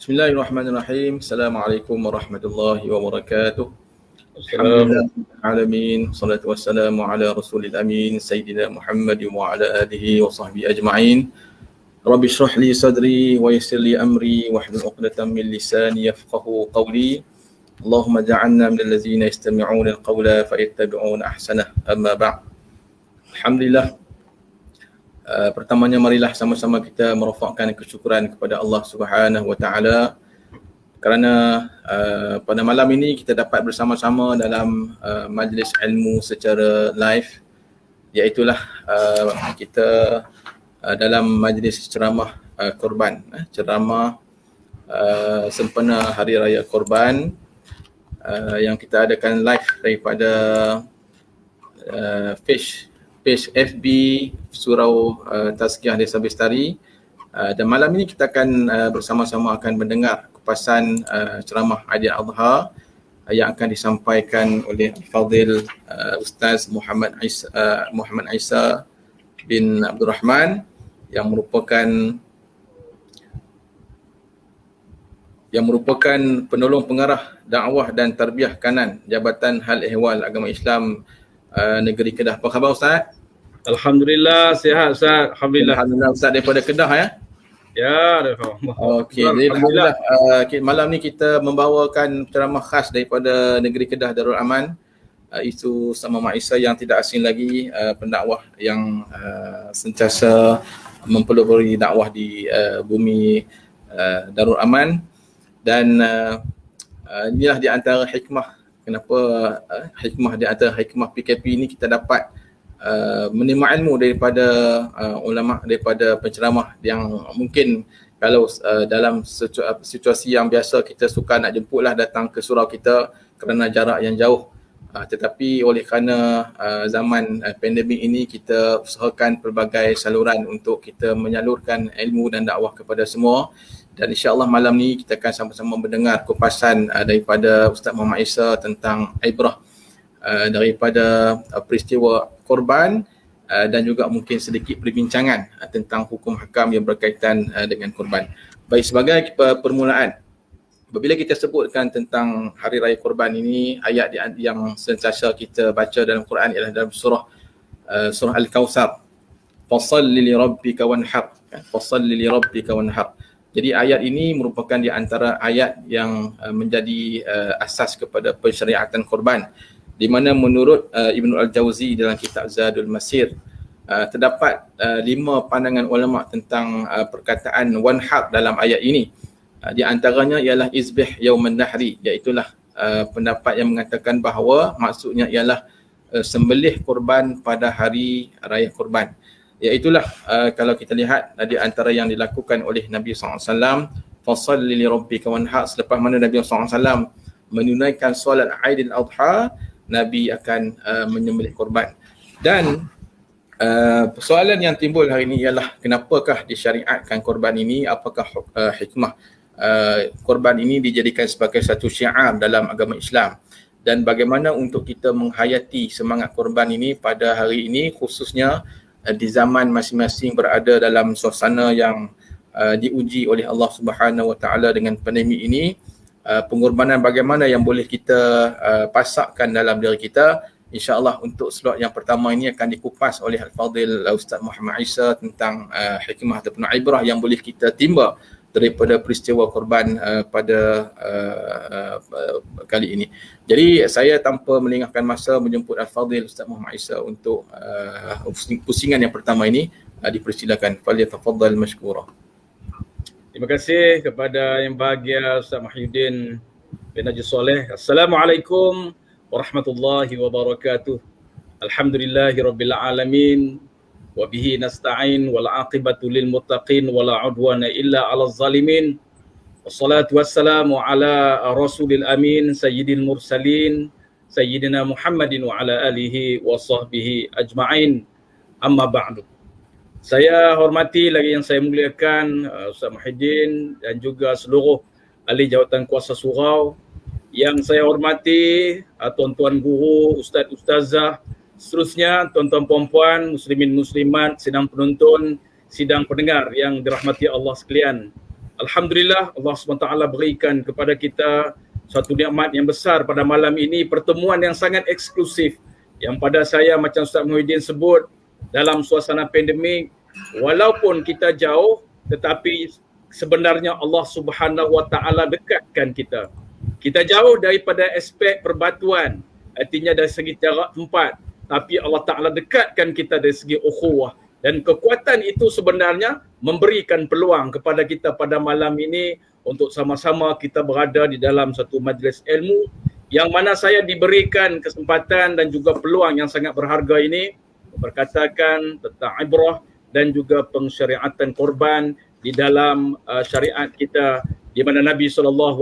Bismillahirrahmanirrahim. Assalamualaikum warahmatullahi wabarakatuh. Assalamualaikum. Alhamdulillahirabbil alamin. Salatu wassalamu ala rasulil amin Sayyidina Muhammad wa ala alihi wa sahbihi ajma'in. Rabbi shrah li sadri wa yassir li amri wahlul 'uqdatam min lisani yafqahu qawli. Allahumma ja'alna minal ladzina yastami'una al-qawla fayattabi'una ahsanah. Amma ba'd. Alhamdulillah. Pertamanya marilah sama-sama kita merafakkan kesyukuran kepada Allah Subhanahu wa taala kerana pada malam ini kita dapat bersama-sama dalam majlis ilmu secara live, iaitu kita dalam majlis ceramah Korban, ceramah sempena Hari Raya Korban yang kita adakan live daripada page FB Surau Tazkiyah Desa Bestari, dan malam ini kita akan bersama-sama akan mendengar kupasan ceramah Aidil Adha yang akan disampaikan oleh Fadil Ustaz Muhammad Isa bin Abdul Rahman yang merupakan penolong pengarah dakwah dan tarbiyah kanan Jabatan Hal Ehwal Agama Islam Negeri Kedah. Apa khabar Ustaz? Alhamdulillah, sihat Ustaz. Alhamdulillah Ustaz daripada Kedah ya? Ya, alhamdulillah. Okey, alhamdulillah. Malam ni kita membawakan ceramah khas daripada Negeri Kedah Darul Aman. Itu sama Mak Isa yang tidak asing lagi, pendakwah yang sentiasa mempelopori dakwah di bumi Darul Aman. Dan inilah di antara hikmah kenapa hikmah di antara hikmah PKP ini kita dapat menerima ilmu daripada ulama, daripada penceramah yang mungkin kalau dalam situasi yang biasa kita suka nak jemputlah datang ke surau kita kerana jarak yang jauh, tetapi oleh kerana zaman pandemik ini kita usahakan pelbagai saluran untuk kita menyalurkan ilmu dan dakwah kepada semua. Dan insya-Allah malam ni kita akan sama-sama mendengar kupasan daripada Ustaz Muhammad Isa tentang ibrah daripada peristiwa korban dan juga mungkin sedikit perbincangan tentang hukum hakam yang berkaitan dengan korban. Baik, sebagai permulaan, apabila kita sebutkan tentang Hari Raya Korban ini, ayat yang sentiasa kita baca dalam Quran ialah dalam surah Al-Kautsar. Fashalli li rabbika wanhar. Fashalli li rabbika wanhar. Jadi ayat ini merupakan di antara ayat yang menjadi asas kepada pensyariatan korban, di mana menurut Ibnu Al-Jauzi dalam kitab Zadul Masir terdapat 5 pandangan ulama tentang perkataan wanhar dalam ayat ini. Di antaranya ialah izbih yauman nahri, iaitu pendapat yang mengatakan bahawa maksudnya ialah sembelih korban pada hari raya korban. Iaitulah kalau kita lihat di antara yang dilakukan oleh Nabi SAW, fasalli li rabbika wanhar, selepas mana Nabi SAW menunaikan solat Aidil Adha, Nabi akan menyembelih korban. Dan persoalan yang timbul hari ini ialah kenapakah disyariatkan korban ini, apakah hikmah korban ini dijadikan sebagai satu syiar dalam agama Islam, dan bagaimana untuk kita menghayati semangat korban ini pada hari ini, khususnya di zaman masing-masing berada dalam suasana yang diuji oleh Allah Subhanahu Wa Taala dengan pandemik ini. Pengorbanan bagaimana yang boleh kita pasakkan dalam diri kita. InsyaAllah untuk slot yang pertama ini akan dikupas oleh Al-Fadil Ustaz Muhammad Isa tentang hikmah ataupun ibrah yang boleh kita timba daripada peristiwa korban pada kali ini. Jadi saya tanpa melengahkan masa menjemput Al-Fadil Ustaz Muhammad Isa untuk pusingan yang pertama ini, dipersilakan. Falyatafaddal mashkura. Terima kasih kepada yang bahagia Ustaz Mahyudin bin Haji Soleh. Assalamualaikum warahmatullahi wabarakatuh. Alhamdulillahirabbil alamin. Wabihi nasta'in wal aqibatu lil muttaqin wala udwana illa 'alaz zalimin. Wassalatu wassalamu ala rasulil amin sayyidil mursalin sayyidina Muhammadin wa ala alihi wa sahbihi ajma'in. Amma ba'du. Saya hormati lagi yang saya muliakan Ustaz Muhyiddin dan juga seluruh ahli jawatan kuasa surau. Yang saya hormati tuan-tuan guru, ustaz-ustazah, seterusnya tuan-tuan puan-puan, muslimin muslimat, sidang penonton, sidang pendengar yang dirahmati Allah sekalian. Alhamdulillah Allah SWT berikan kepada kita satu nikmat yang besar pada malam ini, pertemuan yang sangat eksklusif yang pada saya macam Ustaz Muhyiddin sebut dalam suasana pandemik, walaupun kita jauh tetapi sebenarnya Allah Subhanahu Wa Taala dekatkan kita. Kita jauh daripada aspek perbatuan, artinya dari segi jarak tempat, tapi Allah Ta'ala dekatkan kita dari segi ukhuwah. Dan kekuatan itu sebenarnya memberikan peluang kepada kita pada malam ini untuk sama-sama kita berada di dalam satu majlis ilmu yang mana saya diberikan kesempatan dan juga peluang yang sangat berharga ini berkatakan tentang ibrah dan juga pensyariatan korban di dalam syariat kita, di mana Nabi SAW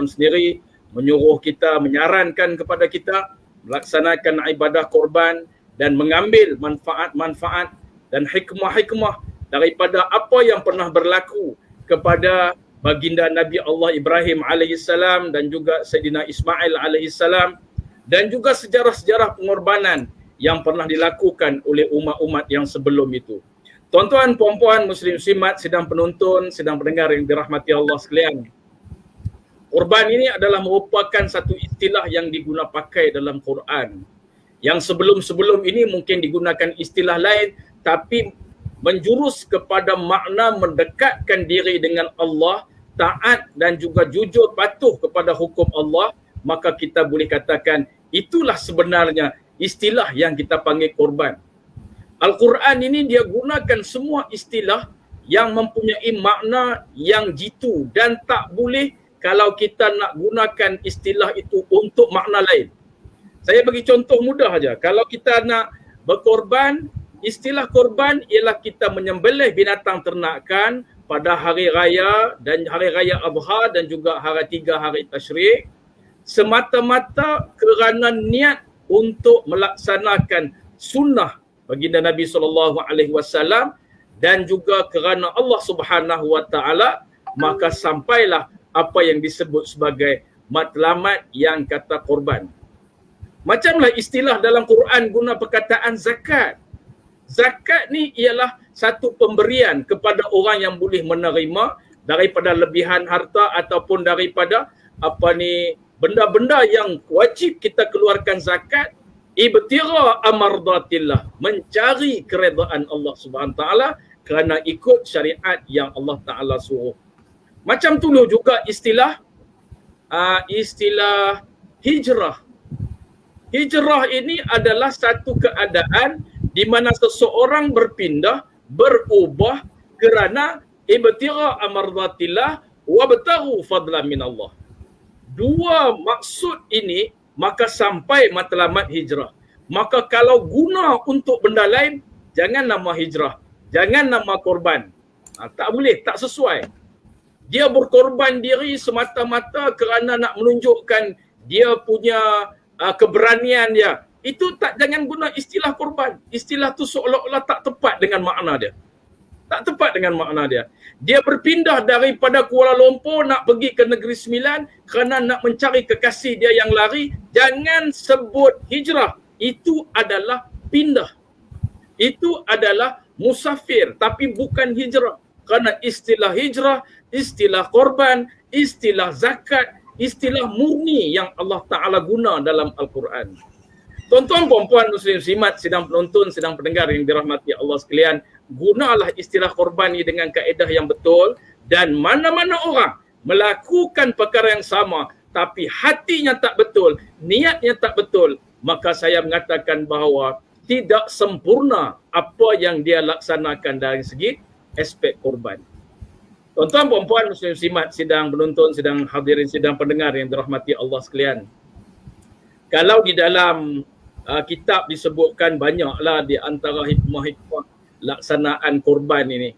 sendiri menyuruh kita, menyarankan kepada kita melaksanakan ibadah korban dan mengambil manfaat-manfaat dan hikmah-hikmah daripada apa yang pernah berlaku kepada baginda Nabi Allah Ibrahim alaihissalam dan juga Sayyidina Ismail alaihissalam, dan juga sejarah-sejarah pengorbanan yang pernah dilakukan oleh umat-umat yang sebelum itu. Tuan-tuan, puan-puan, muslim-muslimat, sidang penonton, sidang pendengar yang dirahmati Allah sekalian. Korban ini adalah merupakan satu istilah yang digunakan pakai dalam Quran. Yang sebelum-sebelum ini mungkin digunakan istilah lain, tapi menjurus kepada makna mendekatkan diri dengan Allah, taat dan juga jujur patuh kepada hukum Allah, maka kita boleh katakan itulah sebenarnya istilah yang kita panggil korban. Al-Quran ini dia gunakan semua istilah yang mempunyai makna yang jitu dan tak boleh kalau kita nak gunakan istilah itu untuk makna lain. Saya bagi contoh mudah saja. Kalau kita nak berkorban, istilah korban ialah kita menyembelih binatang ternakan pada hari raya dan hari raya Adha dan juga hari 3 hari Tasyrik semata-mata kerana niat untuk melaksanakan sunnah baginda Nabi SAW dan juga kerana Allah Subhanahu Wa Taala, maka sampailah apa yang disebut sebagai matlamat yang kata korban. Macamlah istilah dalam Quran guna perkataan zakat. Zakat ni ialah satu pemberian kepada orang yang boleh menerima daripada lebihan harta ataupun daripada benda-benda yang wajib kita keluarkan zakat, ibtira amardatillah, mencari keredaan Allah Subhanahu taala kerana ikut syariat yang Allah Taala suruh. Macam tu juga istilah hijrah. Hijrah ini adalah satu keadaan di mana seseorang berpindah, berubah kerana ibtira amardatillah wa batahu fadlan min Allah. Dua maksud ini maka sampai matlamat hijrah. Maka kalau guna untuk benda lain, jangan nama hijrah, jangan nama korban. Tak boleh, tak sesuai. Dia berkorban diri semata-mata kerana nak menunjukkan dia punya keberanian dia. Itu jangan guna istilah korban. Istilah tu seolah-olah tak tepat dengan makna dia. Tak tepat dengan makna dia. Dia berpindah daripada Kuala Lumpur nak pergi ke Negeri Sembilan kerana nak mencari kekasih dia yang lari. Jangan sebut hijrah. Itu adalah pindah. Itu adalah musafir, tapi bukan hijrah. Kerana istilah hijrah, istilah korban, istilah zakat, istilah murni yang Allah Ta'ala guna dalam Al-Quran. Tuan-tuan, puan-puan, muslim-muslimat, sidang penonton, sidang pendengar yang dirahmati Allah sekalian, gunalah istilah korban ini dengan kaedah yang betul, dan mana-mana orang melakukan perkara yang sama tapi hatinya tak betul, niatnya tak betul, maka saya mengatakan bahawa tidak sempurna apa yang dia laksanakan dari segi aspek korban. Tuan-tuan, puan-puan, muslim-muslimat, sidang penonton, sidang hadirin, sidang pendengar yang dirahmati Allah sekalian, kalau di dalam kitab disebutkan banyaklah di antara hikmah-hikmah laksanaan korban ini.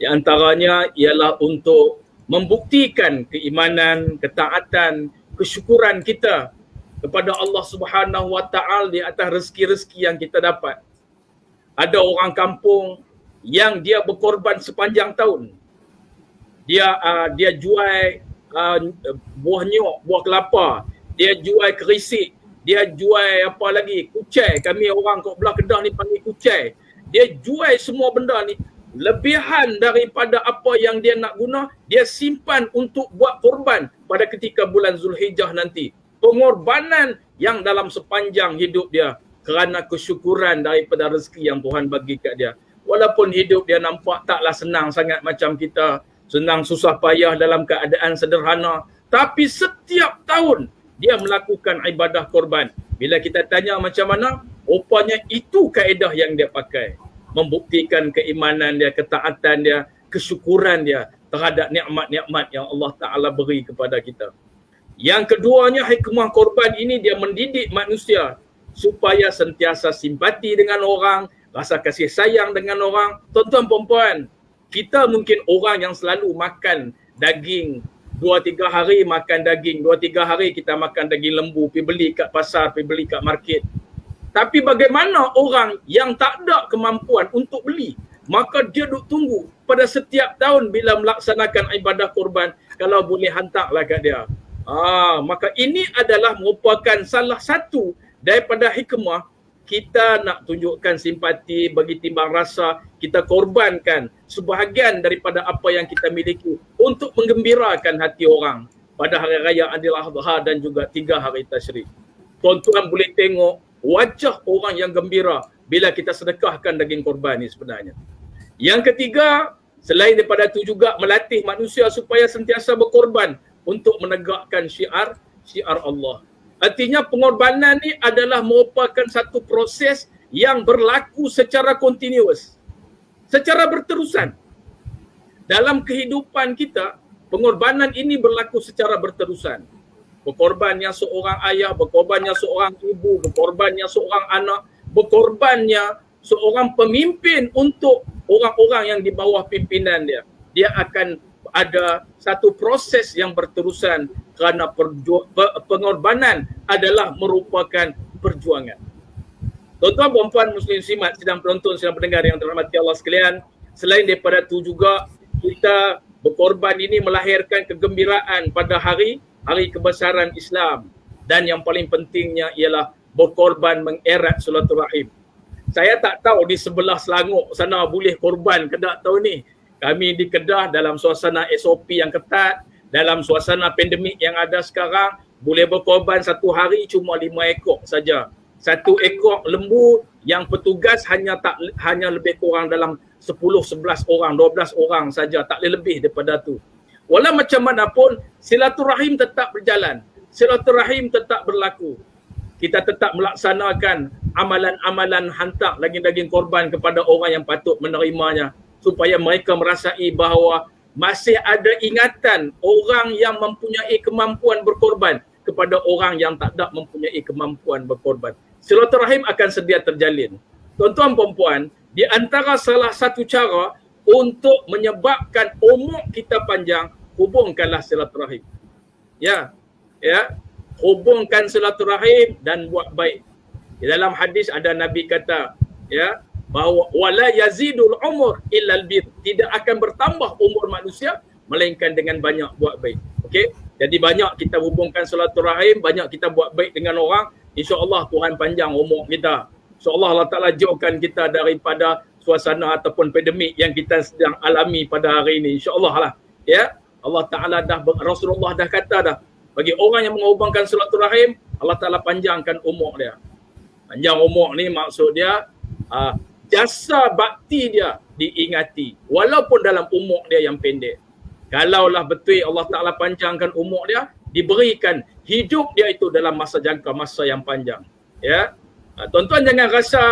Di antaranya ialah untuk membuktikan keimanan, ketaatan, kesyukuran kita kepada Allah Subhanahu Wa Taala di atas rezeki-rezeki yang kita dapat. Ada orang kampung yang dia berkorban sepanjang tahun. Dia jual buah nyok, buah kelapa, dia jual kerisik, dia jual apa lagi, kucai. Kami orang kat belah Kedah ni panggil kucai. Dia jual semua benda ni lebihan daripada apa yang dia nak guna, dia simpan untuk buat korban pada ketika bulan Zulhijjah nanti. Pengorbanan yang dalam sepanjang hidup dia kerana kesyukuran daripada rezeki yang Tuhan bagi kat dia. Walaupun hidup dia nampak taklah senang sangat macam kita, senang susah payah dalam keadaan sederhana, tapi setiap tahun dia melakukan ibadah korban. Bila kita tanya macam mana, rupanya itu kaedah yang dia pakai. Membuktikan keimanan dia, ketaatan dia, kesyukuran dia terhadap nikmat-nikmat yang Allah Ta'ala beri kepada kita. Yang keduanya, hikmah korban ini dia mendidik manusia supaya sentiasa simpati dengan orang, rasa kasih sayang dengan orang. Tuan-tuan perempuan, kita mungkin orang yang selalu makan daging, 2-3 hari makan daging, 2-3 hari kita makan daging lembu, pergi beli kat pasar, pergi beli kat market. Tapi bagaimana orang yang tak ada kemampuan untuk beli? Maka dia duk tunggu pada setiap tahun bila melaksanakan ibadah korban, kalau boleh hantarlah kat dia. Maka ini adalah merupakan salah satu daripada hikmah kita nak tunjukkan simpati, bagi timbang rasa, kita korbankan sebahagian daripada apa yang kita miliki untuk menggembirakan hati orang pada hari raya Aidil Adha dan juga 3 hari Tasyrik. Tuan-tuan boleh tengok wajah orang yang gembira bila kita sedekahkan daging korban ni sebenarnya. Yang ketiga, selain daripada itu juga melatih manusia supaya sentiasa berkorban untuk menegakkan syiar Allah. Artinya pengorbanan ni adalah merupakan satu proses yang berlaku secara continuous, secara berterusan. Dalam kehidupan kita, pengorbanan ini berlaku secara berterusan. Berkorbannya seorang ayah, berkorbannya seorang ibu, berkorbannya seorang anak, berkorbannya seorang pemimpin untuk orang-orang yang di bawah pimpinan dia. Dia akan ada satu proses yang berterusan kerana pengorbanan adalah merupakan perjuangan. Tuan-tuan, puan-puan, muslim muslimat, sedang penonton, sedang pendengar yang dirahmati Allah sekalian, selain daripada itu juga kita berkorban ini melahirkan kegembiraan pada hari kebesaran Islam, dan yang paling pentingnya ialah berkorban mengerat silaturahim. Saya tak tahu di sebelah Selangor sana boleh korban ke tak tahun ni. Kami di Kedah dalam suasana SOP yang ketat, dalam suasana pandemik yang ada sekarang, boleh berkorban satu hari cuma 5 ekor saja. 1 ekor lembu yang petugas hanya lebih kurang dalam 10-11 orang, 12 orang saja, tak lebih daripada tu. Walau macam mana pun, silaturahim tetap berjalan. Silaturahim tetap berlaku. Kita tetap melaksanakan amalan-amalan hantar daging-daging korban kepada orang yang patut menerimanya, supaya mereka merasai bahawa masih ada ingatan orang yang mempunyai kemampuan berkorban kepada orang yang tak ada mempunyai kemampuan berkorban. Silaturahim akan sedia terjalin. Tuan-tuan perempuan, di antara salah satu cara untuk menyebabkan umur kita panjang, hubungkanlah silaturahim. Ya. Hubungkan silaturahim dan buat baik. Di dalam hadis ada Nabi kata, ya, bahawa wala yazidul umur illa albir, tidak akan bertambah umur manusia melainkan dengan banyak buat baik. Okey? Jadi banyak kita hubungkan silaturahim, banyak kita buat baik dengan orang, insya-Allah Tuhan panjang umur kita. InsyaAllah Allah Ta'ala jauhkan kita daripada suasana ataupun pandemik yang kita sedang alami pada hari ini. InsyaAllah lah. Ya, Allah Ta'ala Rasulullah dah kata dah, bagi orang yang menghubungkan silaturahim, Allah Ta'ala panjangkan umur dia. Panjang umur ni maksud dia, jasa bakti dia diingati walaupun dalam umur dia yang pendek. Kalaulah betul Allah Ta'ala panjangkan umur dia, diberikan hidup dia itu dalam jangka masa yang panjang. Ya. Tuan-tuan jangan rasa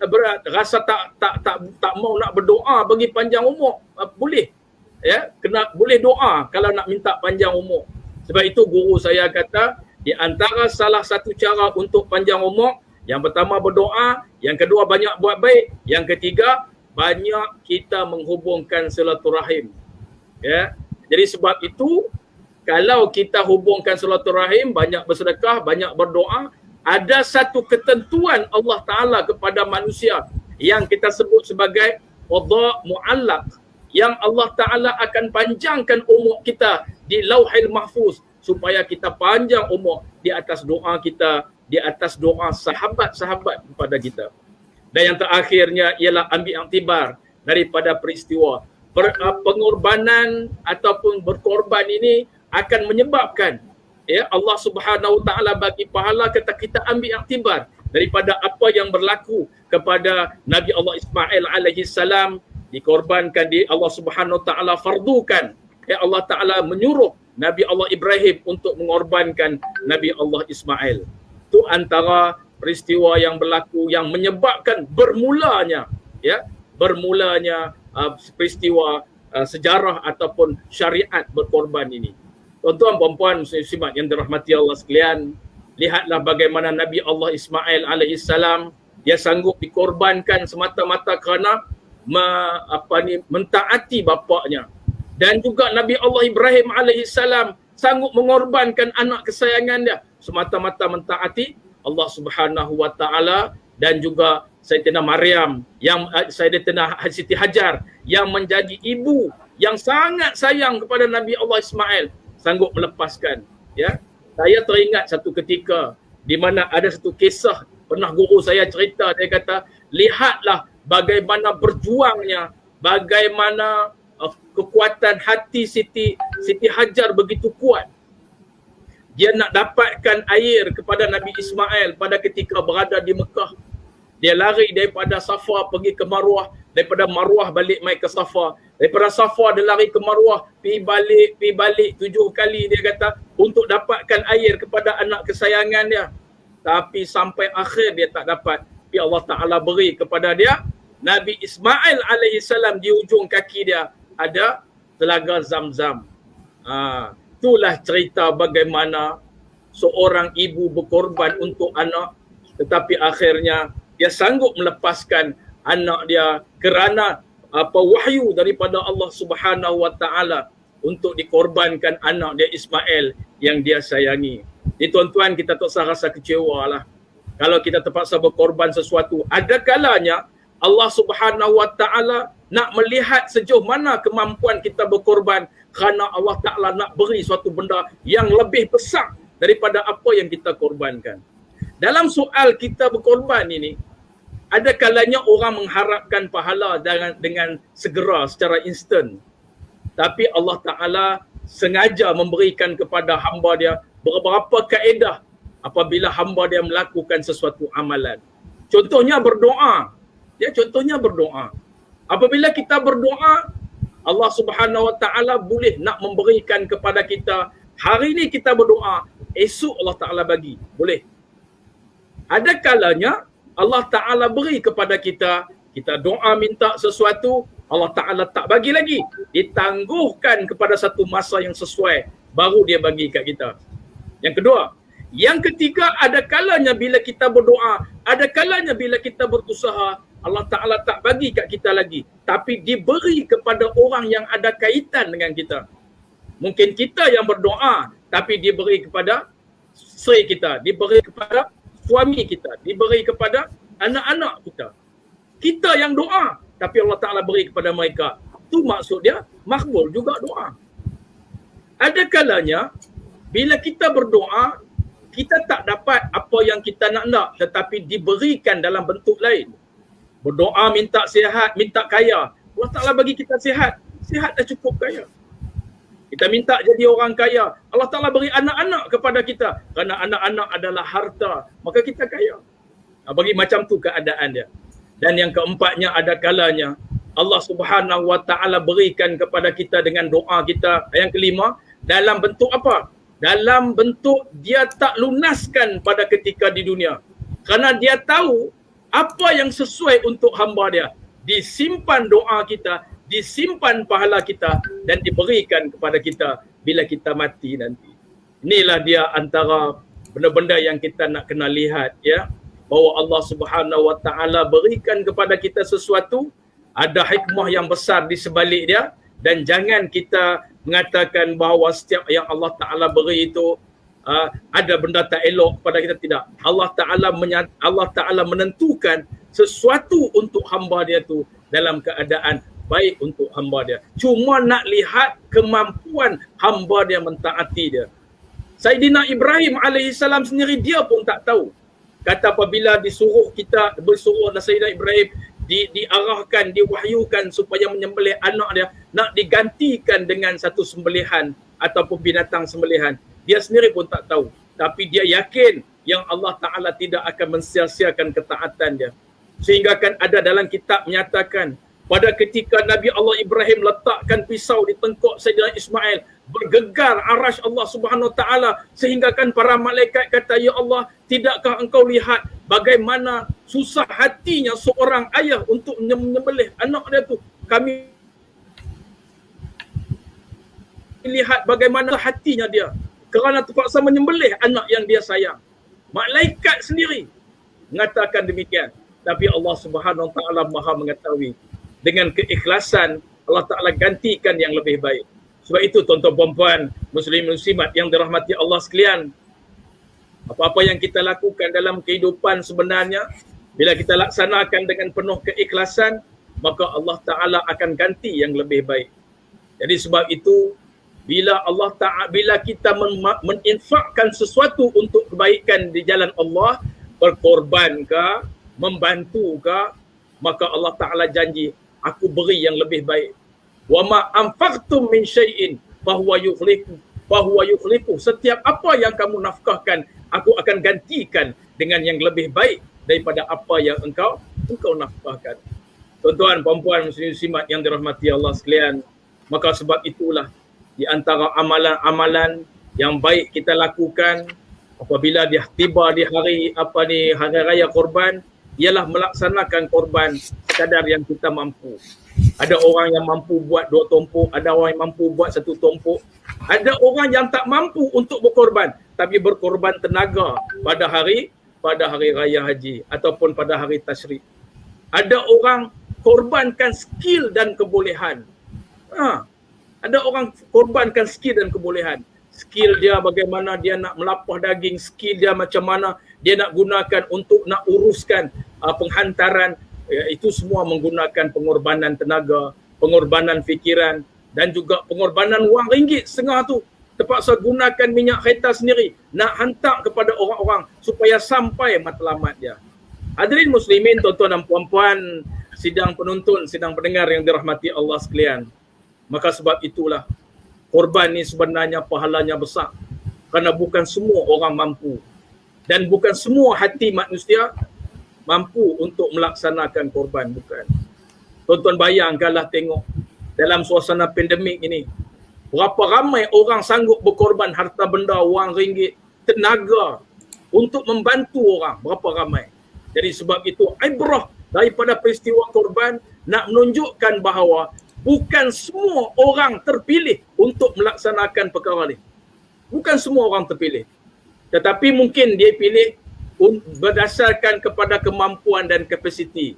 berat, rasa tak mau nak berdoa bagi panjang umur. Boleh. Ya, boleh doa kalau nak minta panjang umur. Sebab itu guru saya kata, di antara salah satu cara untuk panjang umur, yang pertama berdoa, yang kedua banyak buat baik, yang ketiga banyak kita menghubungkan silaturahim. Ya. Jadi sebab itu, kalau kita hubungkan silaturahim, banyak bersedekah, banyak berdoa, ada satu ketentuan Allah Ta'ala kepada manusia yang kita sebut sebagai qada mu'allaq, yang Allah Ta'ala akan panjangkan umur kita di Lauhil Mahfuz supaya kita panjang umur di atas doa kita, di atas doa sahabat-sahabat kepada kita. Dan yang terakhirnya ialah ambil iktibar daripada peristiwa. Pengorbanan ataupun berkorban ini akan menyebabkan Allah Subhanahu Wa Taala bagi pahala kita ambil iktibar daripada apa yang berlaku kepada Nabi Allah Ismail alaihi salam, dikorbankan di Allah Subhanahu Wa Taala fardukan. Allah Taala menyuruh Nabi Allah Ibrahim untuk mengorbankan Nabi Allah Ismail. Itu antara peristiwa yang berlaku yang menyebabkan bermulanya peristiwa sejarah ataupun syariat berkorban ini. Tuan-tuan, puan-puan, muslimat yang dirahmati Allah sekalian, lihatlah bagaimana Nabi Allah Ismail alaihi salam dia sanggup dikorbankan semata-mata kerana mentaati bapaknya. Dan juga Nabi Allah Ibrahim alaihi salam sanggup mengorbankan anak kesayangan dia semata-mata mentaati Allah Subhanahu Wa Taala, dan juga Sayyidina Maryam yang Sayyidina Siti Hajar yang menjadi ibu yang sangat sayang kepada Nabi Allah Ismail sanggup melepaskan. Saya teringat satu ketika di mana ada satu kisah pernah guru saya cerita, dia kata, lihatlah bagaimana berjuangnya, bagaimana kekuatan hati Siti Hajar begitu kuat. Dia nak dapatkan air kepada Nabi Ismail pada ketika berada di Mekah. Dia lari daripada Safa pergi ke Marwah, daripada Marwah balik mai ke Safa, daripada Safa dia lari ke Marwah, pergi balik 7 kali dia kata untuk dapatkan air kepada anak kesayangan dia. Tapi sampai akhir dia tak dapat. Tapi Allah Taala beri kepada dia Nabi Ismail alaihi salam, di ujung kaki dia ada telaga Zam-Zam. Itulah cerita bagaimana seorang ibu berkorban untuk anak, tetapi akhirnya dia sanggup melepaskan anak dia kerana wahyu daripada Allah Subhanahu Wa Taala untuk dikorbankan anak dia Ismail yang dia sayangi. Jadi tuan-tuan, kita tak usah rasa kecewa lah kalau kita terpaksa berkorban sesuatu. Ada kalanya Allah Subhanahu Wa Taala nak melihat sejauh mana kemampuan kita berkorban, kerana Allah Ta'ala nak beri suatu benda yang lebih besar daripada apa yang kita korbankan. Dalam soal kita berkorban ini, ada kalanya orang mengharapkan pahala dengan segera, secara instan. Tapi Allah Ta'ala sengaja memberikan kepada hamba dia beberapa kaedah apabila hamba dia melakukan sesuatu amalan. Contohnya berdoa. Contohnya berdoa. Apabila kita berdoa, Allah Subhanahu Wa Taala boleh nak memberikan kepada kita. Hari ini kita berdoa, esok Allah Taala bagi. Boleh. Ada kalanya Allah Ta'ala beri kepada kita, kita doa minta sesuatu, Allah Ta'ala tak bagi lagi. Ditangguhkan kepada satu masa yang sesuai, baru dia bagi kat kita. Yang kedua. Yang ketiga, ada kalanya bila kita berdoa, ada kalanya bila kita berusaha, Allah Ta'ala tak bagi kat kita lagi. Tapi diberi kepada orang yang ada kaitan dengan kita. Mungkin kita yang berdoa, tapi diberi kepada isteri kita, diberi kepada suami kita, diberi kepada anak-anak kita. Kita yang doa, tapi Allah Ta'ala beri kepada mereka. Itu maksud dia, makbul juga doa. Ada kalanya, bila kita berdoa, kita tak dapat apa yang kita nak, tetapi diberikan dalam bentuk lain. Berdoa minta sihat, minta kaya. Allah Ta'ala bagi kita sihat. Sihat dah cukup kaya. Kita minta jadi orang kaya. Allah Ta'ala beri anak-anak kepada kita. Kerana anak-anak adalah harta. Maka kita kaya. Bagi macam tu keadaan dia. Dan yang keempatnya, ada kalanya Allah Subhanahu Wa Ta'ala berikan kepada kita dengan doa kita. Yang kelima, dalam bentuk apa? Dalam bentuk dia tak lunaskan pada ketika di dunia. Kerana dia tahu apa yang sesuai untuk hamba dia. Disimpan doa kita, disimpan pahala kita, dan diberikan kepada kita bila kita mati nanti. Inilah dia antara benda-benda yang kita nak kena lihat, bahawa Allah Subhanahu Wa Ta'ala berikan kepada kita sesuatu, ada hikmah yang besar di sebalik dia, dan jangan kita mengatakan bahawa setiap yang Allah Ta'ala beri itu ada benda tak elok pada kita. Tidak. Allah Ta'ala menentukan sesuatu untuk hamba dia tu dalam keadaan baik untuk hamba dia. Cuma nak lihat kemampuan hamba dia mentaati dia. Sayyidina Ibrahim alaihissalam sendiri dia pun tak tahu. Kata apabila bersuruh Sayyidina Ibrahim, diarahkan, diwahyukan supaya menyembelih anak dia, nak digantikan dengan satu sembelihan ataupun binatang sembelihan. Dia sendiri pun tak tahu. Tapi dia yakin yang Allah Ta'ala tidak akan mensia-siakan ketaatan dia. Sehingga kan ada dalam kitab menyatakan, pada ketika Nabi Allah Ibrahim letakkan pisau di tengkuk Sayyidina Ismail, bergegar arasy Allah Subhanahu Wa Taala, sehingga kan para malaikat kata, ya Allah, tidakkah engkau lihat bagaimana susah hatinya seorang ayah untuk menyembelih anak dia tu? Kami lihat bagaimana hatinya dia kerana terpaksa menyembelih anak yang dia sayang. Malaikat sendiri mengatakan demikian. Tapi Allah Subhanahu Wa Taala Maha mengetahui. Dengan keikhlasan, Allah Ta'ala gantikan yang lebih baik. Sebab itu tuan-tuan puan-puan, muslim-muslimat yang dirahmati Allah sekalian, apa-apa yang kita lakukan dalam kehidupan sebenarnya, bila kita laksanakan dengan penuh keikhlasan, maka Allah Ta'ala akan ganti yang lebih baik. Jadi sebab itu, bila Allah Ta'ala, bila kita meninfakkan sesuatu untuk kebaikan di jalan Allah, berkorban ke, membantu ke, maka Allah Ta'ala janji, aku beri yang lebih baik. Wa ma anfaqtum min syai'in fahuwa yukhlifu. Setiap apa yang kamu nafkahkan, aku akan gantikan dengan yang lebih baik daripada apa yang engkau nafkahkan. Tuan-tuan, puan-puan, muslim-muslimat yang dirahmati Allah sekalian, maka sebab itulah di antara amalan-amalan yang baik kita lakukan apabila dia tiba di hari raya korban, ialah melaksanakan korban sekadar yang kita mampu. Ada orang yang mampu buat 2 tumpuk, ada orang yang mampu buat 1 tumpuk. Ada orang yang tak mampu untuk berkorban, tapi berkorban tenaga pada hari raya haji ataupun pada hari tasyrik. Ada orang korbankan skill dan kebolehan. Ada orang korbankan skill dan kebolehan. Skill dia bagaimana dia nak melapah daging, skill dia macam mana dia nak gunakan untuk nak uruskan penghantaran. Itu semua menggunakan pengorbanan tenaga, pengorbanan fikiran dan juga pengorbanan wang RM1.5 tu. Terpaksa gunakan minyak kereta sendiri nak hantar kepada orang-orang supaya sampai matlamat dia. Hadirin muslimin, tuan-tuan dan puan-puan, sidang penonton, sidang pendengar yang dirahmati Allah sekalian. Maka sebab itulah korban ni sebenarnya pahalanya besar. Kerana bukan semua orang mampu. Dan bukan semua hati manusia mampu untuk melaksanakan korban. Bukan. Tuan-tuan bayangkanlah tengok dalam suasana pandemik ini. Berapa ramai orang sanggup berkorban harta benda, wang ringgit, tenaga untuk membantu orang. Berapa ramai. Jadi sebab itu ibrah daripada peristiwa korban nak menunjukkan bahawa bukan semua orang terpilih untuk melaksanakan perkara ni. Bukan semua orang terpilih. Tetapi mungkin dia pilih berdasarkan kepada kemampuan dan kapasiti.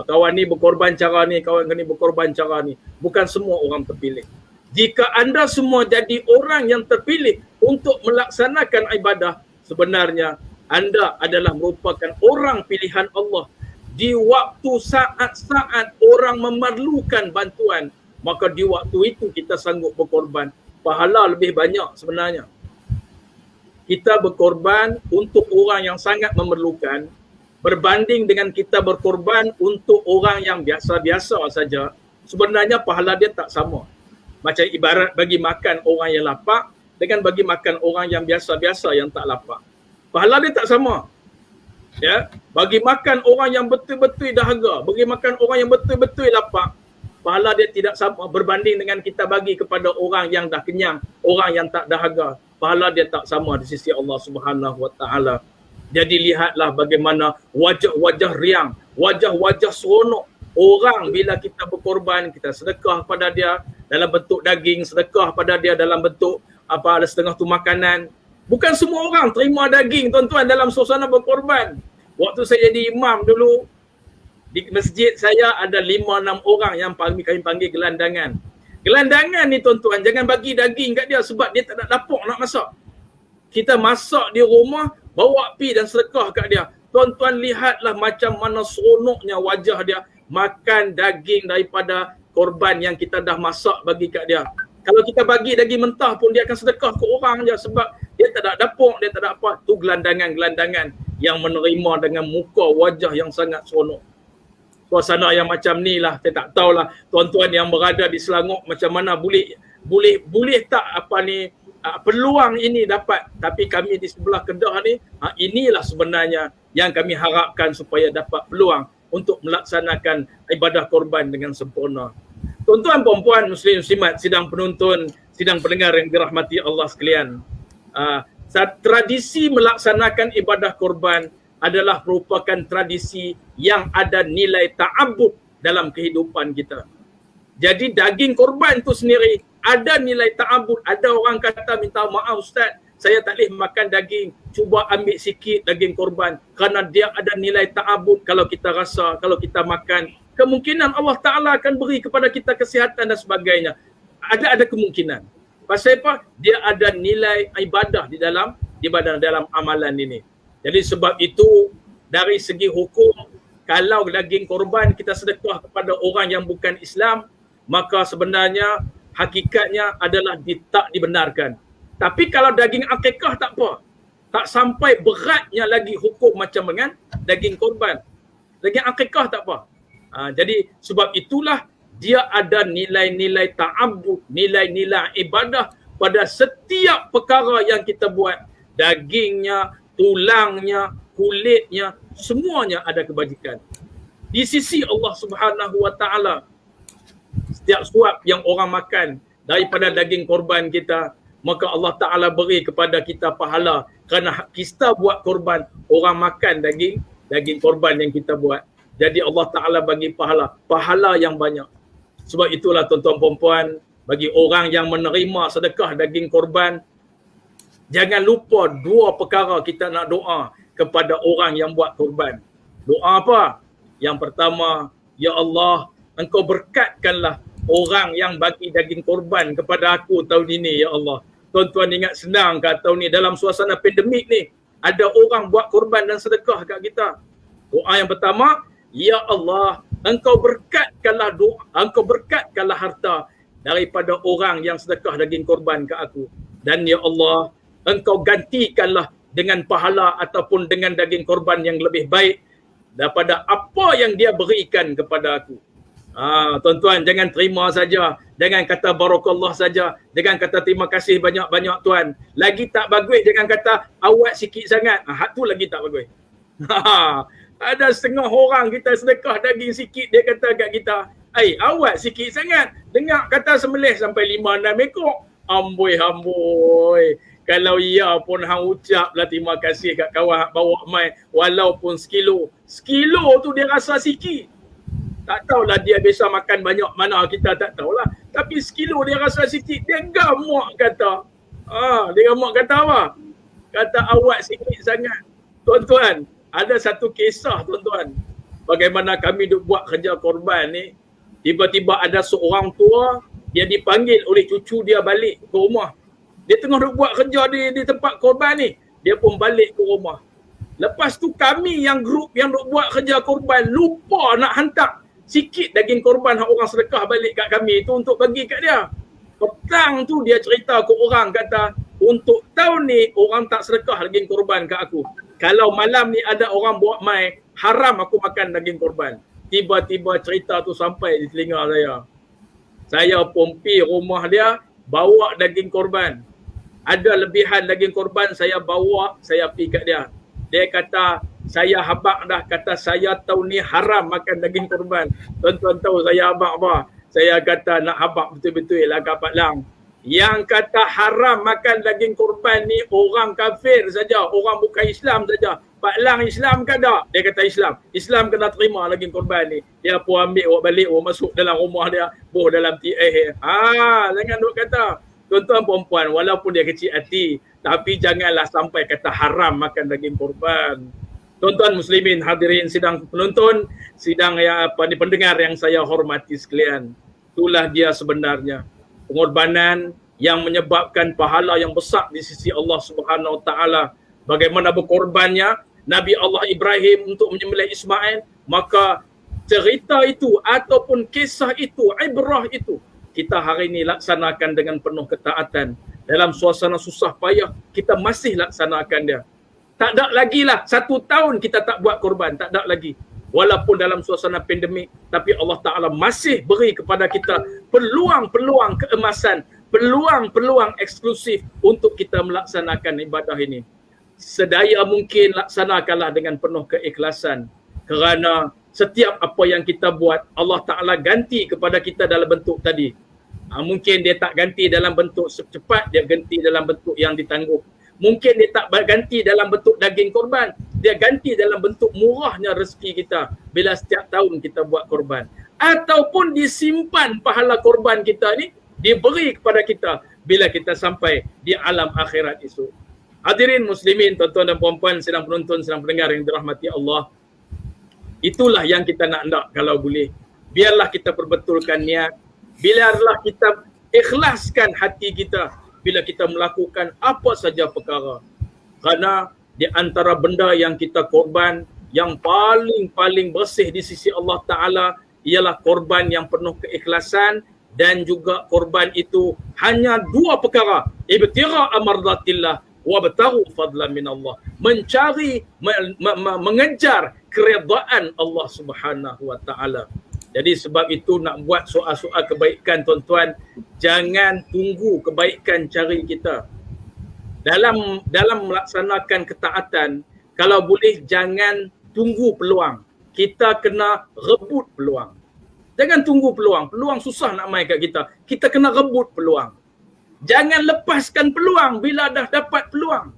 Kawan ni berkorban cara ni, kawan ni berkorban cara ni. Bukan semua orang terpilih. Jika anda semua jadi orang yang terpilih untuk melaksanakan ibadah, sebenarnya anda adalah merupakan orang pilihan Allah. Di waktu saat-saat orang memerlukan bantuan, maka di waktu itu kita sanggup berkorban. Pahala lebih banyak sebenarnya. Kita berkorban untuk orang yang sangat memerlukan berbanding dengan kita berkorban untuk orang yang biasa-biasa saja. Sebenarnya pahala dia tak sama. Macam ibarat bagi makan orang yang lapar dengan bagi makan orang yang biasa-biasa yang tak lapar. Pahala dia tak sama. Ya, bagi makan orang yang betul-betul dahaga, bagi makan orang yang betul-betul lapar, pahala dia tidak sama berbanding dengan kita bagi kepada orang yang dah kenyang, orang yang tak dahaga. Pahala dia tak sama di sisi Allah Subhanahu Wa Taala. Jadi lihatlah bagaimana wajah-wajah riang, wajah-wajah seronok orang bila kita berkorban, kita sedekah pada dia dalam bentuk daging, sedekah pada dia dalam bentuk ada setengah tu makanan. Bukan semua orang terima daging, tuan-tuan, dalam suasana berkorban. Waktu saya jadi imam dulu, di masjid saya ada 5-6 orang yang kami panggil gelandangan. Gelandangan ni, tuan-tuan, jangan bagi daging kat dia sebab dia tak ada dapur nak masak. Kita masak di rumah, bawa pi dan sedekah kat dia. Tuan-tuan, lihatlah macam mana seronoknya wajah dia makan daging daripada korban yang kita dah masak bagi kat dia. Kalau kita bagi daging mentah pun dia akan sedekah ke orang je sebab dia tak ada dapur, dia tak ada apa. Tu gelandangan-gelandangan yang menerima dengan muka wajah yang sangat seronok. suasana yang macam ni lah. Saya tak tahulah tuan-tuan yang berada di Selangor macam mana boleh tak peluang ini dapat. Tapi kami di sebelah Kedah ni, inilah sebenarnya yang kami harapkan supaya dapat peluang untuk melaksanakan ibadah korban dengan sempurna. Tuan-tuan, puan-puan, muslim-muslimat, sidang penonton, sidang pendengar yang dirahmati Allah sekalian. Tradisi melaksanakan ibadah korban adalah merupakan tradisi yang ada nilai ta'abbud dalam kehidupan kita. Jadi daging korban tu sendiri ada nilai ta'abbud. Ada orang kata, minta maaf Ustaz, saya tak boleh makan daging, cuba ambil sikit daging korban kerana dia ada nilai ta'abbud. Kalau kita rasa, kalau kita makan, kemungkinan Allah Ta'ala akan beri kepada kita kesihatan dan sebagainya. Ada kemungkinan. Pasal apa? Dia ada nilai ibadah di dalam amalan ini. Jadi sebab itu, dari segi hukum, kalau daging korban kita sedekah kepada orang yang bukan Islam, maka sebenarnya hakikatnya adalah tak dibenarkan. Tapi kalau daging akikah tak apa. Tak sampai beratnya lagi hukum macam dengan daging korban. Daging akikah tak apa. Jadi sebab itulah dia ada nilai-nilai ta'abbud, nilai-nilai ibadah pada setiap perkara yang kita buat. Dagingnya, tulangnya, kulitnya, semuanya ada kebajikan. Di sisi Allah Subhanahu Wa Ta'ala, setiap suap yang orang makan daripada daging korban kita, maka Allah Ta'ala beri kepada kita pahala kerana kita buat korban, orang makan daging korban yang kita buat. Jadi Allah Ta'ala bagi pahala yang banyak. Sebab itulah tuan-tuan puan-puan, bagi orang yang menerima sedekah daging korban, jangan lupa dua perkara kita nak doa kepada orang yang buat korban. Doa apa? Yang pertama, Ya Allah, Engkau berkatkanlah orang yang bagi daging korban kepada aku tahun ini, Ya Allah. Tuan-tuan ingat senang kat tahun ni, dalam suasana pandemik ni, ada orang buat korban dan sedekah kat kita. Doa yang pertama, Ya Allah, Engkau berkatkanlah harta daripada orang yang sedekah daging korban ke aku. Dan Ya Allah, Engkau gantikanlah dengan pahala ataupun dengan daging korban yang lebih baik daripada apa yang dia berikan kepada aku. Tuan-tuan, jangan terima saja. Jangan kata barakallah saja. Jangan kata terima kasih banyak-banyak tuan. Lagi tak bagus, jangan kata awak sikit sangat. Hak tu lagi tak bagus. Ada setengah orang kita sedekah daging sikit, dia kata kat kita, awak sikit sangat. Dengar kata sembelih sampai 5-6 ekor. Amboi. Kalau ia pun hang ucaplah terima kasih kat kawan bawa mai walaupun sekilo. Sekilo tu dia rasa sikit. Tak tahulah dia biasa makan banyak mana, kita tak tahulah. Tapi sekilo dia rasa sikit. Dia gamak kata. Dia gamak kata apa? Kata awak sikit sangat. Tuan-tuan, ada satu kisah tuan-tuan. Bagaimana kami duk buat kerja korban ni. Tiba-tiba ada seorang tua, dia dipanggil oleh cucu dia balik ke rumah. Dia tengah duk buat kerja di tempat korban ni. Dia pun balik ke rumah. Lepas tu kami yang grup yang duk buat kerja korban lupa nak hantar sikit daging korban yang orang sedekah balik kat kami tu untuk bagi kat dia. Petang tu dia cerita ke orang, kata untuk tahun ni orang tak sedekah daging korban kat aku. Kalau malam ni ada orang buat mai, haram aku makan daging korban. Tiba-tiba cerita tu sampai di telinga saya. Saya pun pergi rumah dia, bawa daging korban. Ada lebihan daging korban, saya bawa, saya pergi kat dia. Dia kata, saya habaq dah, kata saya tahun ni haram makan daging korban. Tuan-tuan tahu saya habaq apa? Saya kata nak habaq betul-betul lah Kak Pak Lang. Yang kata haram makan daging korban ni orang kafir saja, orang bukan Islam saja. Pak Lang Islam ke tak? Dia kata Islam. Islam kena terima daging korban ni. Dia pun ambil awak balik, awak masuk dalam rumah dia, boh dalam TA. Jangan duk kata. Tuan-tuan perempuan, walaupun dia kecil hati, tapi janganlah sampai kata haram makan daging korban. Tuan-tuan muslimin, hadirin sidang penonton, sidang yang pendengar yang saya hormati sekalian. Itulah dia sebenarnya pengorbanan yang menyebabkan pahala yang besar di sisi Allah Subhanahu Wa Taala. Bagaimana berkorbannya Nabi Allah Ibrahim untuk menyembelih Ismail, maka cerita itu ataupun kisah itu, ibrah itu, kita hari ini laksanakan dengan penuh ketaatan. Dalam suasana susah payah, kita masih laksanakan dia. Tak ada lagi lah 1 tahun kita tak buat korban, tak ada lagi. walaupun dalam suasana pandemik, tapi Allah Ta'ala masih beri kepada kita peluang-peluang keemasan, peluang-peluang eksklusif untuk kita melaksanakan ibadah ini. Sedaya mungkin laksanakanlah dengan penuh keikhlasan, kerana setiap apa yang kita buat, Allah Ta'ala ganti kepada kita dalam bentuk tadi. Mungkin dia tak ganti dalam bentuk cepat, dia ganti dalam bentuk yang ditangguh. Mungkin dia tak ganti dalam bentuk daging korban, dia ganti dalam bentuk murahnya rezeki kita bila setiap tahun kita buat korban. Ataupun disimpan pahala korban kita ni, diberi kepada kita bila kita sampai di alam akhirat esok. Hadirin muslimin, tuan-tuan dan puan-puan, sedang penonton, sedang pendengar yang dirahmati Allah. Itulah yang kita nak kalau boleh. Biarlah kita perbetulkan niat, biarlah kita ikhlaskan hati kita bila kita melakukan apa saja perkara. Kerana di antara benda yang kita korban, yang paling bersih di sisi Allah Ta'ala ialah korban yang penuh keikhlasan, dan juga korban itu hanya dua perkara, ibtira amardatillah wa bataru fadlan min Allah, mencari mengejar keredaan Allah Subhanahu wa Ta'ala. Jadi sebab itu nak buat soal-soal kebaikan, tuan-tuan, jangan tunggu kebaikan cari kita. Dalam melaksanakan ketaatan, kalau boleh jangan tunggu peluang. Kita kena rebut peluang. Jangan tunggu peluang. Peluang susah nak main kat kita. Kita kena rebut peluang. Jangan lepaskan peluang bila dah dapat peluang.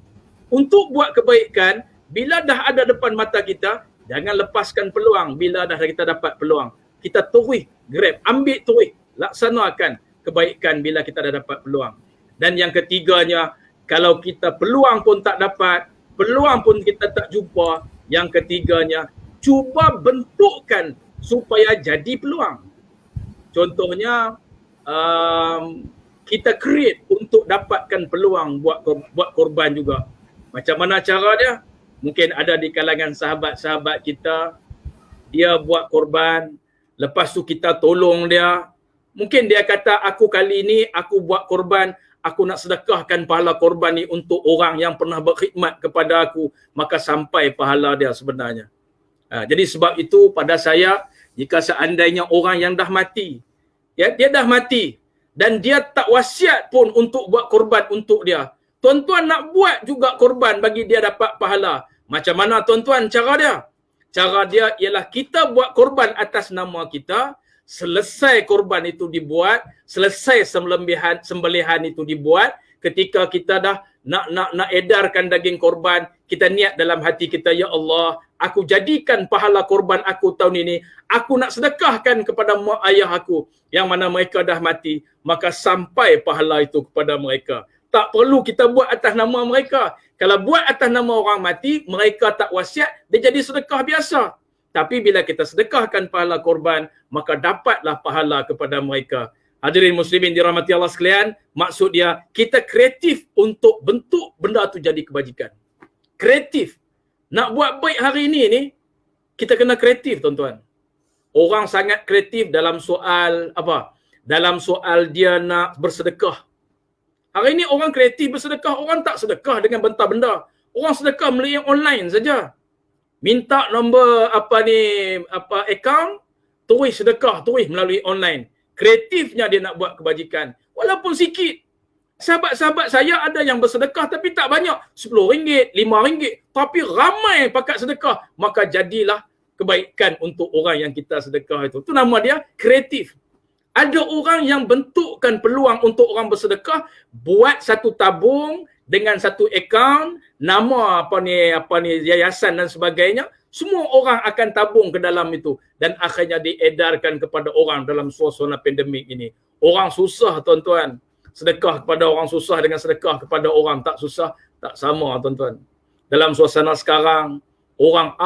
Untuk buat kebaikan, bila dah ada depan mata kita, jangan lepaskan peluang bila dah kita dapat peluang. Kita terus grab, ambil terus, laksanakan kebaikan bila kita dah dapat peluang. Dan yang ketiganya, kalau kita peluang pun tak dapat, peluang pun kita tak jumpa, yang ketiganya, cuba bentukkan supaya jadi peluang. Contohnya, kita create untuk dapatkan peluang buat korban juga. Macam mana cara dia? Mungkin ada di kalangan sahabat-sahabat kita, dia buat korban, lepas tu kita tolong dia. Mungkin dia kata, aku kali ni aku buat korban, aku nak sedekahkan pahala korban ni untuk orang yang pernah berkhidmat kepada aku, maka sampai pahala dia sebenarnya. Jadi sebab itu pada saya, jika seandainya orang yang dah mati, ya, dia dah mati dan dia tak wasiat pun untuk buat korban untuk dia, tuan-tuan nak buat juga korban bagi dia dapat pahala. Macam mana tuan-tuan cara dia? Cara dia ialah kita buat korban atas nama kita, selesai korban itu dibuat, selesai sembelihan itu dibuat, ketika kita dah nak edarkan daging korban, kita niat dalam hati kita, ya Allah, aku jadikan pahala korban aku tahun ini, aku nak sedekahkan kepada mak ayah aku yang mana mereka dah mati, maka sampai pahala itu kepada mereka. Tak perlu kita buat atas nama mereka. Kalau buat atas nama orang mati, mereka tak wasiat, dia jadi sedekah biasa. Tapi bila kita sedekahkan pahala korban, maka dapatlah pahala kepada mereka. Hadirin muslimin dirahmati Allah sekalian, maksud dia, kita kreatif untuk bentuk benda tu jadi kebajikan. Kreatif. Nak buat baik hari ini ni, kita kena kreatif, tuan-tuan. Orang sangat kreatif dalam soal apa? Dalam soal dia nak bersedekah. Hari ini orang kreatif bersedekah, orang tak sedekah dengan benda-benda. Orang sedekah melalui online saja. Minta nombor akaun, terus sedekah, terus melalui online. Kreatifnya dia nak buat kebajikan. Walaupun sikit. Sahabat-sahabat saya ada yang bersedekah tapi tak banyak. RM10, RM5. Tapi ramai pakat sedekah. Maka jadilah kebaikan untuk orang yang kita sedekah itu. Itu nama dia kreatif. Ada orang yang bentukkan peluang untuk orang bersedekah, buat satu tabung dengan satu akaun, nama apa ni yayasan dan sebagainya, semua orang akan tabung ke dalam itu dan akhirnya diedarkan kepada orang dalam suasana pandemik ini. Orang susah, tuan-tuan. Sedekah kepada orang susah dengan sedekah kepada orang tak susah, tak sama, tuan-tuan. Dalam suasana sekarang, orang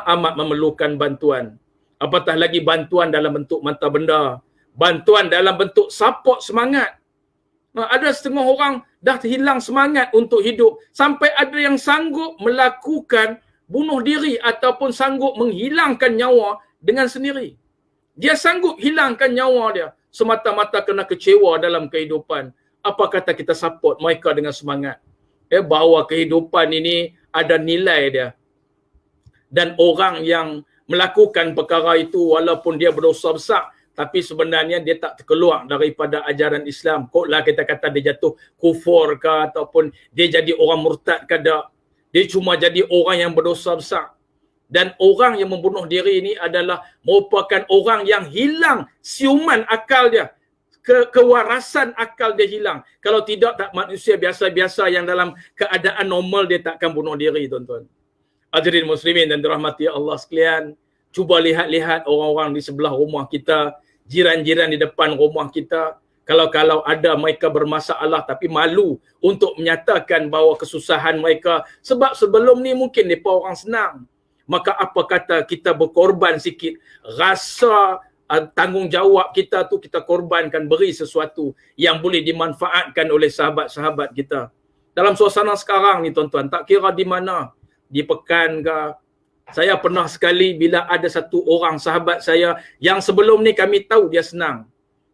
amat memerlukan bantuan. Apatah lagi bantuan dalam bentuk mata benda, bantuan dalam bentuk support semangat. Ada setengah orang dah hilang semangat untuk hidup, sampai ada yang sanggup melakukan bunuh diri ataupun sanggup menghilangkan nyawa dengan sendiri. Dia sanggup hilangkan nyawa dia semata-mata kena kecewa dalam kehidupan. Apa kata kita support mereka dengan semangat? Bahawa kehidupan ini ada nilai dia. Dan orang yang melakukan perkara itu walaupun dia berdosa besar, tapi sebenarnya dia tak terkeluar daripada ajaran Islam. Koklah kita kata dia jatuh kufur ke, ataupun dia jadi orang murtad ke tak. Dia cuma jadi orang yang berdosa besar. Dan orang yang membunuh diri ini adalah merupakan orang yang hilang siuman akal dia. Kewarasan akal dia hilang. Kalau tidak, tak manusia biasa-biasa yang dalam keadaan normal dia tak akan bunuh diri, tuan-tuan. Hadirin muslimin dan dirahmati Allah sekalian, cuba lihat-lihat orang-orang di sebelah rumah kita, jiran-jiran di depan rumah kita. Kalau ada mereka bermasalah tapi malu untuk menyatakan bahawa kesusahan mereka, sebab sebelum ni mungkin mereka orang senang. Maka apa kata kita berkorban sikit, rasa tanggungjawab kita tu kita korbankan, beri sesuatu yang boleh dimanfaatkan oleh sahabat-sahabat kita. Dalam suasana sekarang ni tuan-tuan, tak kira di mana, di Pekan ke. Saya pernah sekali bila ada satu orang sahabat saya yang sebelum ni kami tahu dia senang,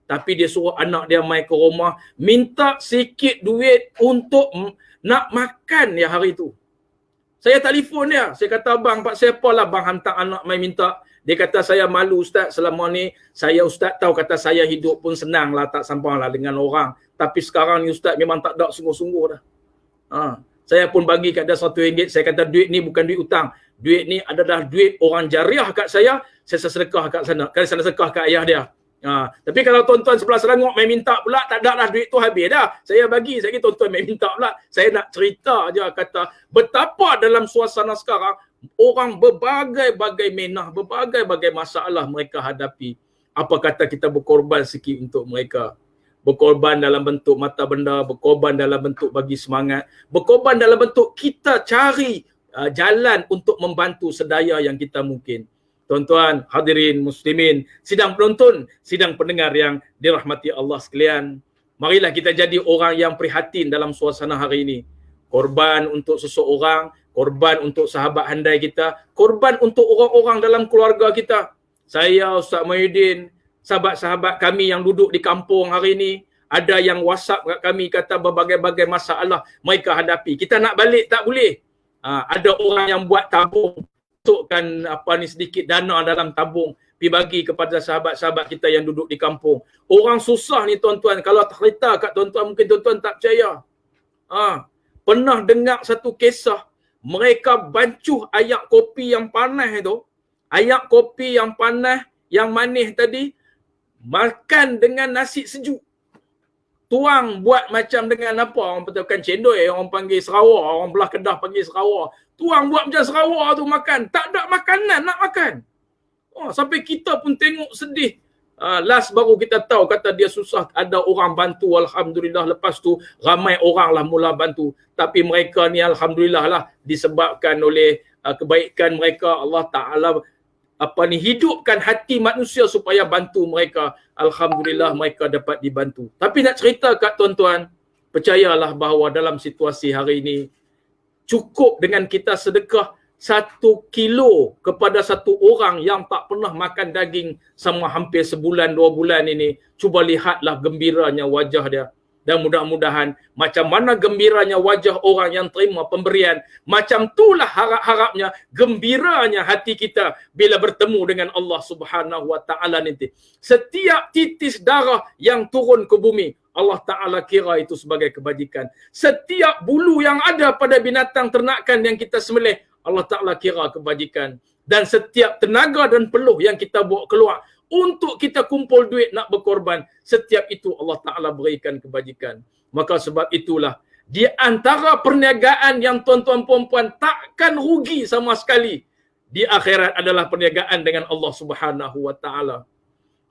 tapi dia suruh anak dia mai ke rumah, minta sikit duit untuk nak makan ya hari tu. Saya telefon dia, saya kata, "Abang, pak siapa lah bang hantar anak mai minta?" Dia kata, "Saya malu Ustaz, selama ni saya Ustaz tahu kata saya hidup pun senang lah, tak sampah lah dengan orang. Tapi sekarang ni Ustaz memang tak ada sungguh-sungguh dah. Saya pun bagi kat dia RM1, saya kata duit ni bukan duit hutang. Duit ni adalah duit orang jariah kat saya sedekah kat sana. Kan saya sedekah kat ayah dia. Tapi kalau tuan-tuan sebelah Selangor main minta pula, tak ada lah, duit tu habis dah. Saya bagi, saya kata tuan-tuan main minta pula. Saya nak cerita je kata betapa dalam suasana sekarang orang berbagai-bagai menah, berbagai-bagai masalah mereka hadapi. Apa kata kita berkorban sikit untuk mereka? Berkorban dalam bentuk mata benda, berkorban dalam bentuk bagi semangat, berkorban dalam bentuk kita cari jalan untuk membantu sedaya yang kita mungkin. Tuan-tuan, hadirin muslimin, sidang penonton, sidang pendengar yang dirahmati Allah sekalian, marilah kita jadi orang yang prihatin dalam suasana hari ini. Korban untuk seseorang, korban untuk sahabat handai kita, korban untuk orang-orang dalam keluarga kita. Saya, Ustaz Muhyiddin, sahabat-sahabat kami yang duduk di kampung hari ini, ada yang WhatsApp kat kami kata berbagai-bagai masalah mereka hadapi. Kita nak balik tak boleh. Ada orang yang buat tabung, masukkan sedikit dana dalam tabung, pergi bagi kepada sahabat-sahabat kita yang duduk di kampung. Orang susah ni tuan-tuan, kalau cerita kat tuan-tuan mungkin tuan-tuan tak percaya. Pernah dengar satu kisah, mereka bancuh ayak kopi yang panas itu, ayak kopi yang panas, yang manis tadi, makan dengan nasi sejuk. Tuang buat macam dengan apa, orang betulkan cendol, orang panggil serawar, orang belah Kedah panggil serawar. Tuang buat macam serawar tu makan, tak ada makanan nak makan. Sampai kita pun tengok sedih. Last baru kita tahu kata dia susah, ada orang bantu, alhamdulillah. Lepas tu ramai orang lah mula bantu. Tapi mereka ni alhamdulillah lah, disebabkan oleh kebaikan mereka, Allah Ta'ala hidupkan hati manusia supaya bantu mereka. Alhamdulillah mereka dapat dibantu. Tapi nak cerita kat tuan-tuan, percayalah bahawa dalam situasi hari ini, cukup dengan kita sedekah 1 kilo kepada satu orang yang tak pernah makan daging selama hampir sebulan, 2 bulan ini. Cuba lihatlah gembiranya wajah dia. Dan mudah-mudahan macam mana gembiranya wajah orang yang terima pemberian, macam itulah harap-harapnya gembiranya hati kita bila bertemu dengan Allah Subhanahu Wa Ta'ala nanti. Setiap titis darah yang turun ke bumi, Allah Ta'ala kira itu sebagai kebajikan. Setiap bulu yang ada pada binatang ternakan yang kita sembelih, Allah Ta'ala kira kebajikan. Dan setiap tenaga dan peluh yang kita bawa keluar untuk kita kumpul duit nak berkorban, setiap itu Allah Ta'ala berikan kebajikan. Maka sebab itulah, di antara perniagaan yang tuan-tuan perempuan takkan rugi sama sekali di akhirat adalah perniagaan dengan Allah Subhanahu Wa Ta'ala.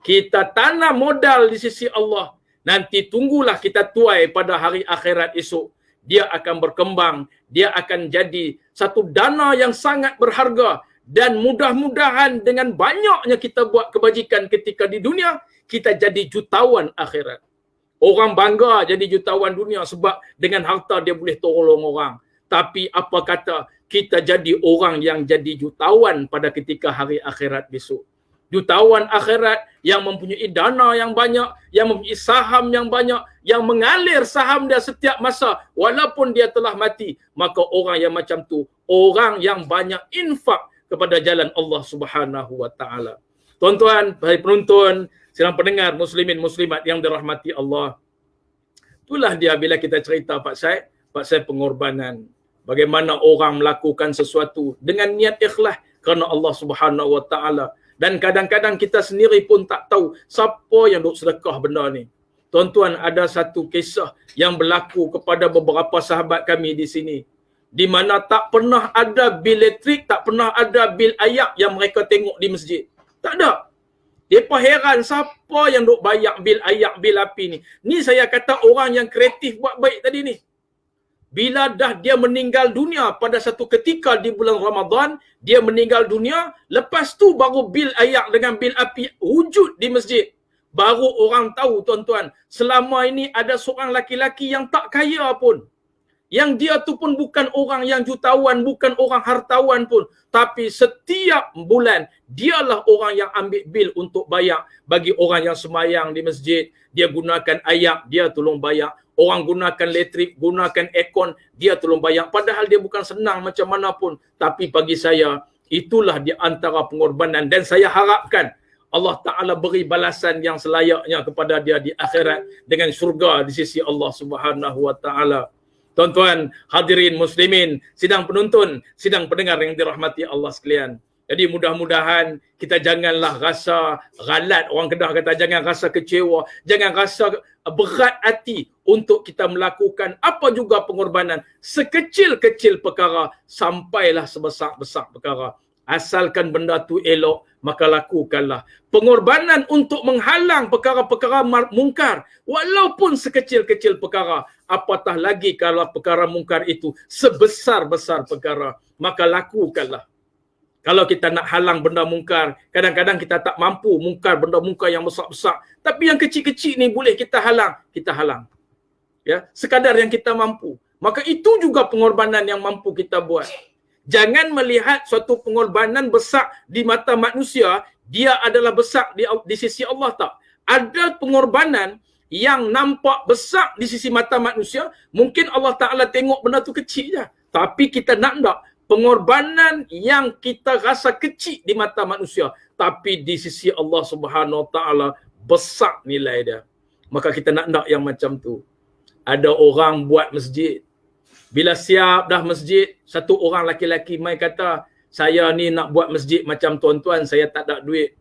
Kita tanam modal di sisi Allah, nanti tunggulah kita tuai pada hari akhirat esok. Dia akan berkembang, dia akan jadi satu dana yang sangat berharga. Dan mudah-mudahan dengan banyaknya kita buat kebajikan ketika di dunia, kita jadi jutawan akhirat. Orang bangga jadi jutawan dunia sebab dengan harta dia boleh tolong orang. Tapi apa kata kita jadi orang yang jadi jutawan pada ketika hari akhirat besok. Jutawan akhirat yang mempunyai dana yang banyak, yang mempunyai saham yang banyak, yang mengalir saham dia setiap masa walaupun dia telah mati. Maka orang yang macam tu, orang yang banyak infak kepada jalan Allah Subhanahu wa taala. Tuan-tuan, para penonton, sidang pendengar muslimin muslimat yang dirahmati Allah. Itulah dia bila kita cerita pasal pengorbanan. Bagaimana orang melakukan sesuatu dengan niat ikhlas kerana Allah Subhanahu wa taala. Dan kadang-kadang kita sendiri pun tak tahu siapa yang duk sedekah benda ni. Tuan-tuan, ada satu kisah yang berlaku kepada beberapa sahabat kami di sini, di mana tak pernah ada bil elektrik, tak pernah ada bil air yang mereka tengok di masjid. Tak ada. Mereka heran siapa yang duk bayar bil air, bil api ni. Ni saya kata orang yang kreatif buat baik tadi ni. Bila dah dia meninggal dunia pada satu ketika di bulan Ramadan, dia meninggal dunia, lepas tu baru bil air dengan bil api wujud di masjid. Baru orang tahu, tuan-tuan, selama ini ada seorang laki-laki yang tak kaya pun. Yang dia tu pun bukan orang yang jutawan, bukan orang hartawan pun. Tapi setiap bulan, dialah orang yang ambil bil untuk bayar bagi orang yang semayang di masjid. Dia gunakan air, dia tolong bayar. Orang gunakan elektrik, gunakan aircon, dia tolong bayar. Padahal dia bukan senang macam mana pun. Tapi bagi saya, itulah di antara pengorbanan. Dan saya harapkan Allah Ta'ala beri balasan yang selayaknya kepada dia di akhirat dengan syurga di sisi Allah Subhanahu wa Ta'ala. Tuan-tuan, hadirin muslimin, sidang penonton, sidang pendengar yang dirahmati Allah sekalian. Jadi mudah-mudahan kita janganlah rasa ghalat, orang Kedah kata jangan rasa kecewa, jangan rasa berat hati untuk kita melakukan apa juga pengorbanan. Sekecil-kecil perkara sampailah sebesar-besar perkara. Asalkan benda tu elok, maka lakukanlah. Pengorbanan untuk menghalang perkara-perkara mungkar, walaupun sekecil-kecil perkara, apatah lagi kalau perkara mungkar itu sebesar-besar perkara, maka lakukanlah. Kalau kita nak halang benda mungkar, kadang-kadang kita tak mampu mungkar benda mungkar yang besar-besar, tapi yang kecil-kecil ni boleh kita halang, kita halang. Ya, sekadar yang kita mampu. Maka itu juga pengorbanan yang mampu kita buat. Jangan melihat suatu pengorbanan besar di mata manusia, dia adalah besar di sisi Allah, tak. Ada pengorbanan yang nampak besar di sisi mata manusia, mungkin Allah Ta'ala tengok benda tu kecil je. Tapi kita nak pengorbanan yang kita rasa kecil di mata manusia, tapi di sisi Allah Subhanahu Wa Ta'ala besar nilai dia. Maka kita nak yang macam tu. Ada orang buat masjid, bila siap dah masjid, satu orang laki-laki mai kata, saya ni nak buat masjid macam tuan-tuan, saya tak ada duit.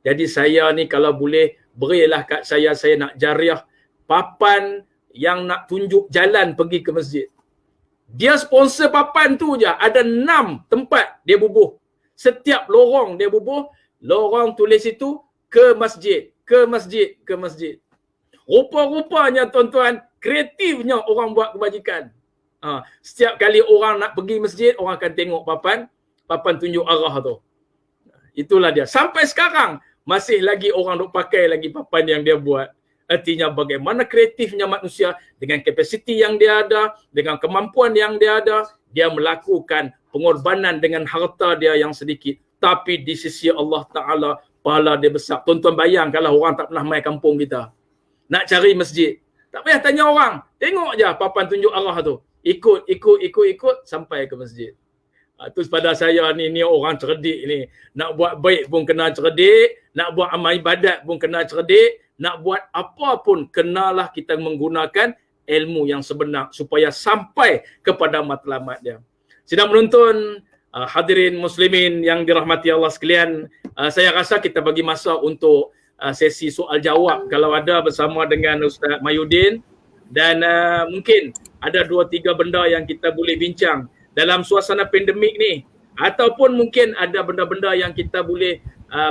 Jadi saya ni kalau boleh, berilah kat saya nak jariah papan yang nak tunjuk jalan pergi ke masjid. Dia sponsor papan tu je, ada 6 tempat dia bubuh. Setiap lorong dia bubuh, lorong tulis itu ke masjid, ke masjid, ke masjid. Rupa-rupanya tuan-tuan, kreatifnya orang buat kebajikan. Setiap kali orang nak pergi masjid, orang akan tengok papan tunjuk arah tu. Itulah dia. Sampai sekarang masih lagi orang duk pakai lagi papan yang dia buat. Artinya bagaimana kreatifnya manusia dengan kapasiti yang dia ada, dengan kemampuan yang dia ada, dia melakukan pengorbanan dengan harta dia yang sedikit. Tapi di sisi Allah Ta'ala, pahala dia besar. Tuan-tuan bayang kalau orang tak pernah mai kampung kita, nak cari masjid, tak payah tanya orang, tengok je papan tunjuk arah tu. Ikut sampai ke masjid. Tu pada saya ni orang cerdik ni. Nak buat baik pun kena cerdik, nak buat amal ibadat pun kena cerdik, nak buat apa pun kenalah kita menggunakan ilmu yang sebenar supaya sampai kepada matlamat dia. Sidang menonton, hadirin muslimin yang dirahmati Allah sekalian, saya rasa kita bagi masa untuk sesi soal jawab kalau ada bersama dengan Ustaz Mahyudin. Dan mungkin ada 2-3 benda yang kita boleh bincang dalam suasana pandemik ni, ataupun mungkin ada benda-benda yang kita boleh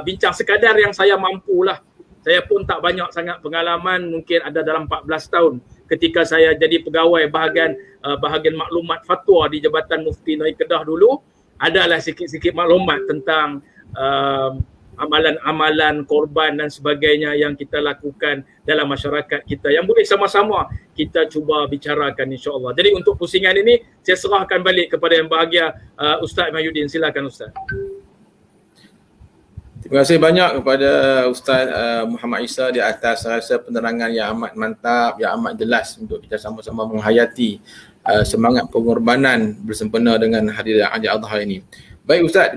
bincang sekadar yang saya mampulah. Saya pun tak banyak sangat pengalaman, mungkin ada dalam 14 tahun ketika saya jadi pegawai bahagian maklumat fatwa di Jabatan Mufti Negeri Kedah dulu. Adalah sikit-sikit maklumat tentang amalan-amalan korban dan sebagainya yang kita lakukan dalam masyarakat kita, yang boleh sama-sama kita cuba bicarakan insya-Allah. Jadi untuk pusingan ini saya serahkan balik kepada yang bahagia Ustaz Mahyudin. Silakan Ustaz. Terima kasih banyak kepada Ustaz Muhammad Isa di atas rasa penerangan yang amat mantap, yang amat jelas untuk kita sama-sama menghayati semangat pengorbanan bersempena dengan hari Raya Adha ini. Baik Ustaz,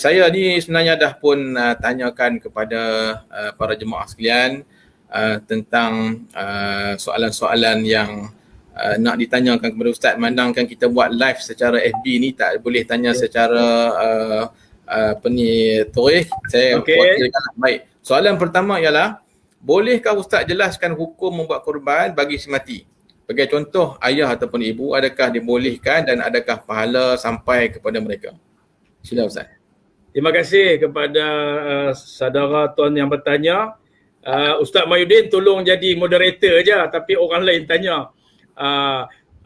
saya ni sebenarnya dah pun tanyakan kepada para jemaah sekalian tentang soalan-soalan yang nak ditanyakan kepada Ustaz. Mandangkan kita buat live secara FB ni, tak boleh tanya secara toreh. Saya wakilkan. Baik, soalan pertama ialah, bolehkah Ustaz jelaskan hukum membuat korban bagi si mati? Sebagai contoh, ayah ataupun ibu, adakah dibolehkan dan adakah pahala sampai kepada mereka? Sila Ustaz. Terima kasih kepada saudara tuan yang bertanya. Ustaz Mahyudin tolong jadi moderator je, tapi orang lain tanya.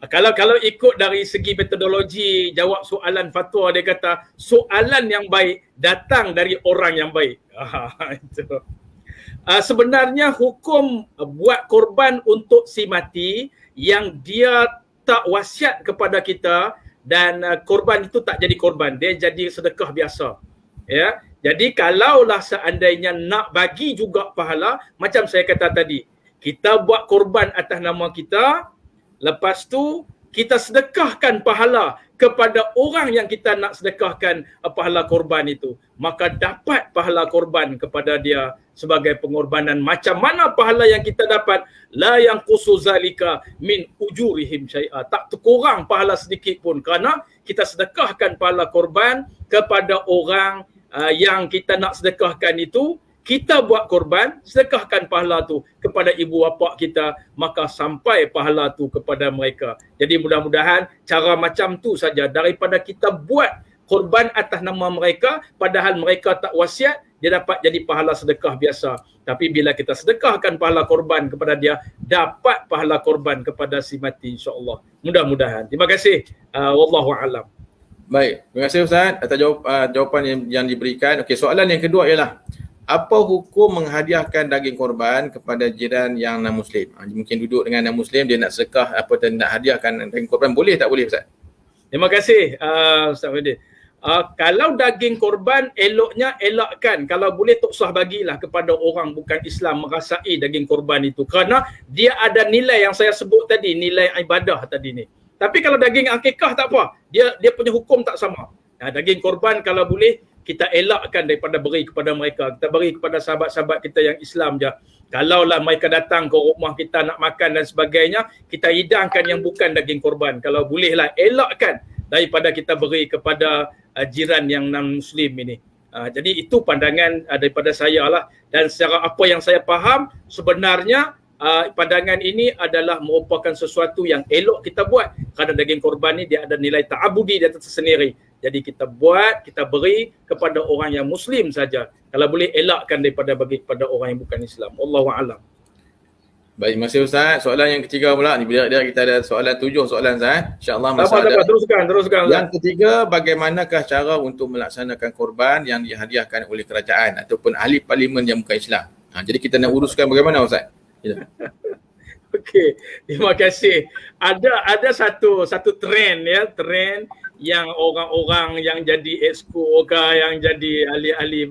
Kalau ikut dari segi metodologi jawab soalan fatwa, dia kata soalan yang baik datang dari orang yang baik. Itu. Sebenarnya hukum buat korban untuk si mati yang dia tak wasiat kepada kita, dan korban itu tak jadi korban, dia jadi sedekah biasa. Ya, jadi kalaulah seandainya nak bagi juga pahala, macam saya kata tadi, kita buat korban atas nama kita, lepas tu kita sedekahkan pahala kepada orang yang kita nak sedekahkan pahala korban itu, maka dapat pahala korban kepada dia sebagai pengorbanan. Macam mana pahala yang kita dapat? La yang khusu zalika min ujurihim syai'a. Tak terkurang pahala sedikit pun, kerana kita sedekahkan pahala korban kepada orang yang kita nak sedekahkan itu. Kita buat korban, sedekahkan pahala tu kepada ibu bapa kita, maka sampai pahala tu kepada mereka. Jadi mudah-mudahan cara macam tu saja, daripada kita buat korban atas nama mereka padahal mereka tak wasiat, dia dapat jadi pahala sedekah biasa. Tapi bila kita sedekahkan pahala korban kepada dia, dapat pahala korban kepada si mati, insya-Allah. Mudah-mudahan. Terima kasih. Wallahu a'lam. Baik, terima kasih Ustaz atas jawapan yang diberikan. Okey, soalan yang kedua ialah, apa hukum menghadiahkan daging korban kepada jiran yang non-Muslim? Mungkin duduk dengan non-Muslim, dia nak sedekah dan nak hadiahkan daging korban, boleh tak boleh Ustaz? Terima kasih Ustaz Fadil. Kalau daging korban, eloknya elakkan. Kalau boleh tak usah bagilah kepada orang bukan Islam merasai daging korban itu. Kerana dia ada nilai yang saya sebut tadi, nilai ibadah tadi ni. Tapi kalau daging akikah tak apa. Dia punya hukum tak sama. Daging korban kalau boleh kita elakkan daripada beri kepada mereka. Kita beri kepada sahabat-sahabat kita yang Islam je. Kalaulah mereka datang ke rumah kita nak makan dan sebagainya, kita hidangkan yang bukan daging korban. Kalau bolehlah elakkan daripada kita beri kepada jiran yang non-Muslim ini. Jadi itu pandangan daripada saya lah. Dan secara apa yang saya faham, sebenarnya pandangan ini adalah merupakan sesuatu yang elok kita buat. Kerana daging korban ni dia ada nilai ta'abudi dia tersendiri. Jadi kita buat, kita beri kepada orang yang Muslim saja. Kalau boleh elakkan daripada bagi kepada orang yang bukan Islam. Wallahu a'lam. Baik, terima kasih Ustaz. Soalan yang ketiga pula ni, bila kita ada soalan 7 soalan Ustaz. InsyaAllah masa ada. Teruskan. Yang ketiga, bagaimanakah cara untuk melaksanakan korban yang dihadiahkan oleh kerajaan ataupun ahli parlimen yang bukan Islam? Jadi kita nak uruskan bagaimana Ustaz? Okey, terima kasih. Ada satu trend ya, trend yang orang-orang yang jadi exco ke, yang jadi ahli-ahli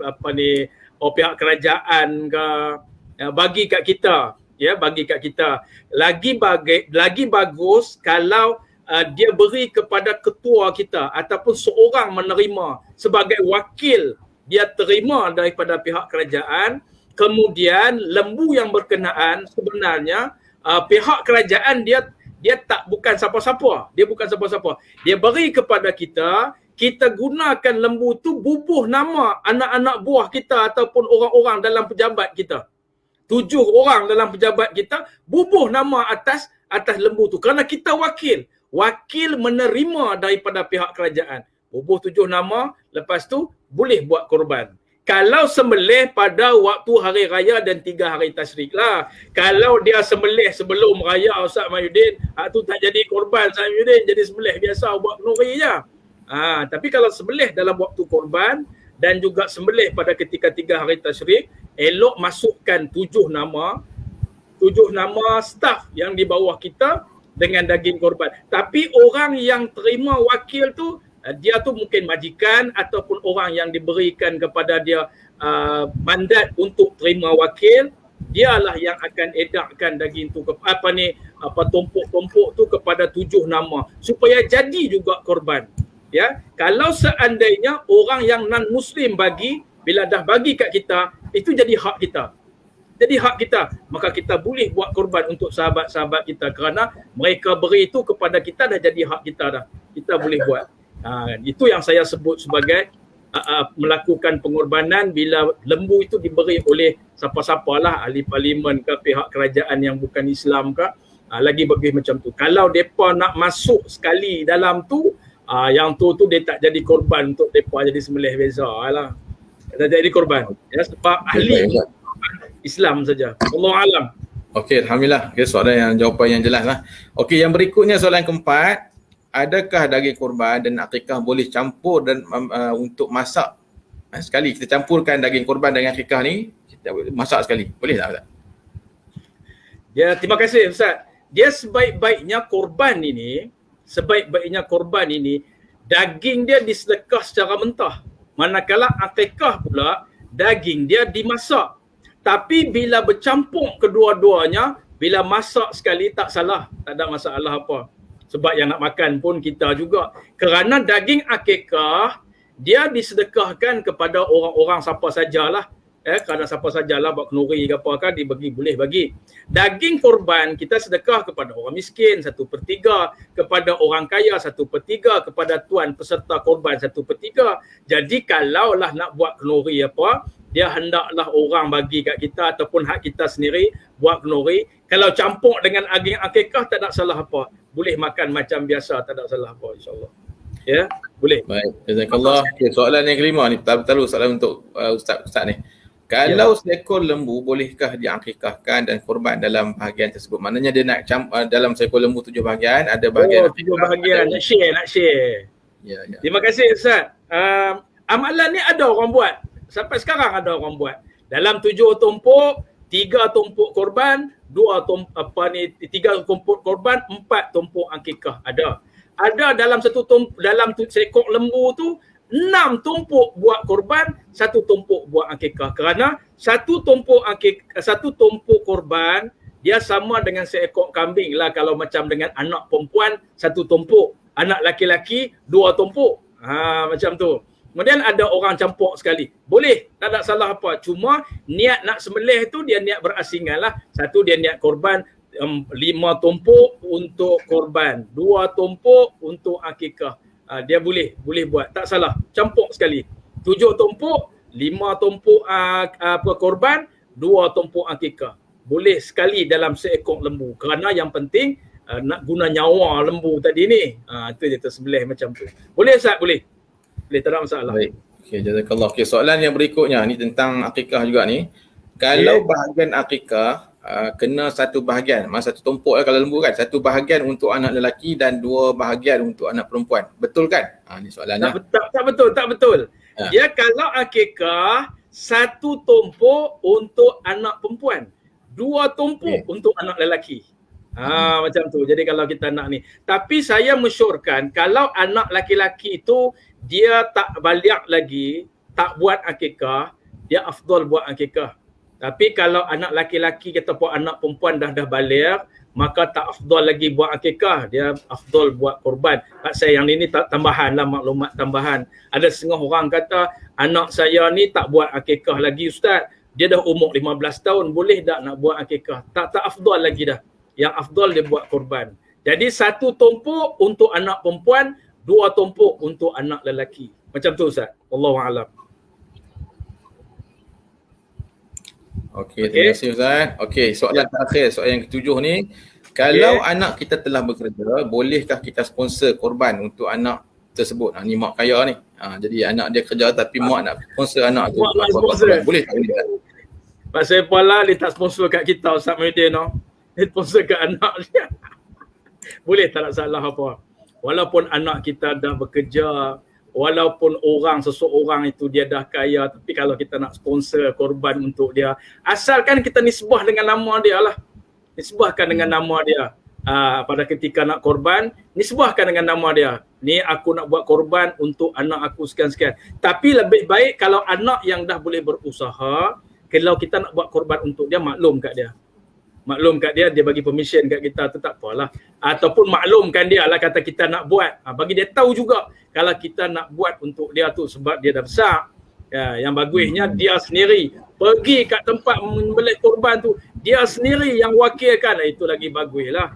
pihak kerajaan ke, bagi kat kita, ya, bagi kat kita. Lagi bagus kalau dia beri kepada ketua kita ataupun seorang menerima sebagai wakil, dia terima daripada pihak kerajaan. Kemudian lembu yang berkenaan sebenarnya pihak kerajaan dia bukan siapa-siapa. Dia beri kepada kita, kita gunakan lembu tu bubuh nama anak-anak buah kita ataupun orang-orang dalam pejabat kita. 7 orang dalam pejabat kita bubuh nama atas lembu tu kerana kita wakil menerima daripada pihak kerajaan. Bubuh 7 nama, lepas tu boleh buat korban. Kalau sembelih pada waktu hari raya dan 3 hari tasyrik lah. Kalau dia sembelih sebelum raya Ustaz Mahyudin, tu tak jadi korban Ustaz Mahyudin, jadi sembelih biasa buat nuri je. Tapi kalau sembelih dalam waktu korban dan juga sembelih pada ketika 3 hari tasyrik, elok masukkan 7 nama staf yang di bawah kita dengan daging korban. Tapi orang yang terima wakil tu, dia tu mungkin majikan ataupun orang yang diberikan kepada dia mandat untuk terima wakil, dialah yang akan edarkan daging tu tumpuk-tumpuk tu kepada 7 nama supaya jadi juga korban. Ya, kalau seandainya orang yang non muslim bagi, bila dah bagi kat kita, itu jadi hak kita. Jadi hak kita, maka kita boleh buat korban untuk sahabat-sahabat kita kerana mereka beri itu kepada kita, dah jadi hak kita dah. Kita boleh buat. Itu yang saya sebut sebagai melakukan pengorbanan bila lembu itu diberi oleh siapa-siapa lah, ahli parlimen ke, pihak kerajaan yang bukan Islam ke, lagi bagi macam tu. Kalau mereka nak masuk sekali dalam tu, yang tu dia tak jadi korban untuk mereka jadi sembelih beza lah. Tak jadi korban. Ya, sebab ahli Islam saja. Allah alam. Okey, alhamdulillah. Okay, soalan yang jawapan yang jelas lah. Okey, yang berikutnya soalan keempat, adakah daging korban dan akikah boleh campur dan untuk masak? Sekali kita campurkan daging korban dengan akikah ni, kita masak sekali. Boleh tak Ustaz? Ya, terima kasih Ustaz. Dia sebaik-baiknya korban ini daging dia disedekah secara mentah. Manakala akikah pula daging dia dimasak. Tapi bila bercampur kedua-duanya, bila masak sekali tak salah, tak ada masalah apa. Sebab yang nak makan pun kita juga. Kerana daging akikah dia disedekahkan kepada orang-orang siapa sajalah. Kerana siapa sajalah buat kenduri ke apa kan, dibagi, boleh bagi. Daging korban kita sedekah kepada orang miskin 1/3, kepada orang kaya 1/3, kepada tuan peserta korban 1/3. Jadi kalaulah nak buat kenduri apa, dia hendaklah orang bagi kat kita ataupun hak kita sendiri buat kenduri. Kalau campur dengan daging akikah tak ada salah apa. Boleh makan macam biasa, tak ada salah apa, insya-Allah. Ya, boleh. Baik, jazakallah. Okay, soalan yang kelima ni, betul-betul soalan untuk Ustaz ni. Kalau seekor lembu bolehkah diakikahkan dan korban dalam bahagian tersebut? Maknanya dia nak dalam seekor lembu 7 bahagian, ada bahagian 7 bahagian, nak share. Ya. Terima kasih Ustaz. Amalan ni ada orang buat. Sampai sekarang ada orang buat. Dalam 7 tumpuk, 3 tumpuk korban, 3 tumpuk korban, 4 tumpuk akikah. Ada dalam dalam seekor lembu tu 6 tumpuk buat korban, 1 tumpuk buat akikah. Kerana 1 tumpuk korban dia sama dengan seekor kambing lah. Kalau macam dengan anak perempuan 1 tumpuk, anak laki-laki 2 tumpuk. Macam tu. Kemudian ada orang campur sekali. Boleh, tak ada salah apa. Cuma niat nak sembelih tu dia niat berasingan lah. 1 dia niat korban, 5 tumpuk untuk korban, 2 tumpuk untuk akikah. Dia boleh buat, tak salah, campur sekali. 7 tumpuk, 5 tumpuk korban, 2 tumpuk akikah. Boleh sekali dalam seekor lembu. Kerana yang penting nak guna nyawa lembu tadi ni. Itu dia tersembelih macam tu. Boleh Ustaz? Boleh, tak ada masalah. Baik. Okey, jazakallah. Okey, soalan yang berikutnya ni tentang akikah juga ni. Kalau bahagian akikah kena 1 bahagian, masa 1 tumpuk lah kalau lembu kan, 1 bahagian untuk anak lelaki dan 2 bahagian untuk anak perempuan. Betul kan? Ni soalannya. Tak betul. Dia kalau akikah 1 tumpuk untuk anak perempuan, 2 tumpuk untuk anak lelaki. Macam tu. Jadi kalau kita nak ni. Tapi saya mesyurkan kalau anak laki-laki itu dia tak balik lagi, tak buat akikah, dia afdal buat akikah. Tapi kalau anak laki-laki ataupun anak perempuan dah balik, maka tak afdal lagi buat akikah, dia afdal buat korban. Saya yang ini tambahan lah, maklumat tambahan. Ada setengah orang kata anak saya ni tak buat akikah lagi Ustaz, dia dah umur 15 tahun, boleh tak nak buat akikah? Tak afdal lagi dah. Yang afdal dia buat korban. Jadi 1 tumpuk untuk anak perempuan, 2 tumpuk untuk anak lelaki. Macam tu Ustaz. Wallahu a'lam. Okey, terima kasih Ustaz. Okey, soalan terakhir, soalan yang ke-7 ni. Kalau anak kita telah bekerja, bolehkah kita sponsor korban untuk anak tersebut? Ni mak kaya ni. Jadi anak dia kerja tapi mak nak sponsor anak tu. Boleh tak? Pak Saifullah dia tak sponsor kat kita Ustaz Muhyiddin. Dia sponsor kat anak dia. Boleh, tak ada salah apa. Walaupun anak kita dah bekerja, walaupun seseorang itu dia dah kaya, tapi kalau kita nak sponsor korban untuk dia, asalkan kita nisbah dengan nama dia lah. Nisbahkan dengan nama dia. Pada ketika nak korban, nisbahkan dengan nama dia. Ni aku nak buat korban untuk anak aku sekian-sekian. Tapi lebih baik kalau anak yang dah boleh berusaha, kalau kita nak buat korban untuk dia, maklum kat dia. maklum kat dia, dia bagi permission kat kita tu tak apalah. Ataupun maklumkan dia lah kata kita nak buat. Bagi dia tahu juga kalau kita nak buat untuk dia tu sebab dia dah besar. Ya, yang bagusnya dia sendiri pergi kat tempat menyembelih korban tu, dia sendiri yang wakilkan, itu lagi baguslah.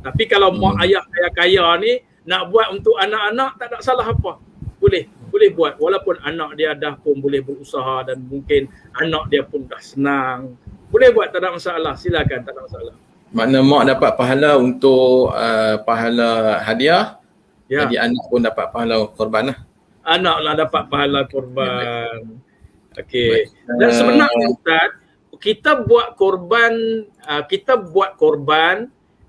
Tapi kalau mak ayah kaya ni nak buat untuk anak-anak, tak ada salah apa. Boleh buat walaupun anak dia dah pun boleh berusaha dan mungkin anak dia pun dah senang. Boleh buat, tak ada masalah. Silakan, tak ada masalah. Makna mak dapat pahala untuk pahala hadiah, Ya. jadi anak pun dapat pahala korban lah. Anak lah dapat pahala korban. Okey. Baik. Dan sebenarnya Ustaz, kita buat korban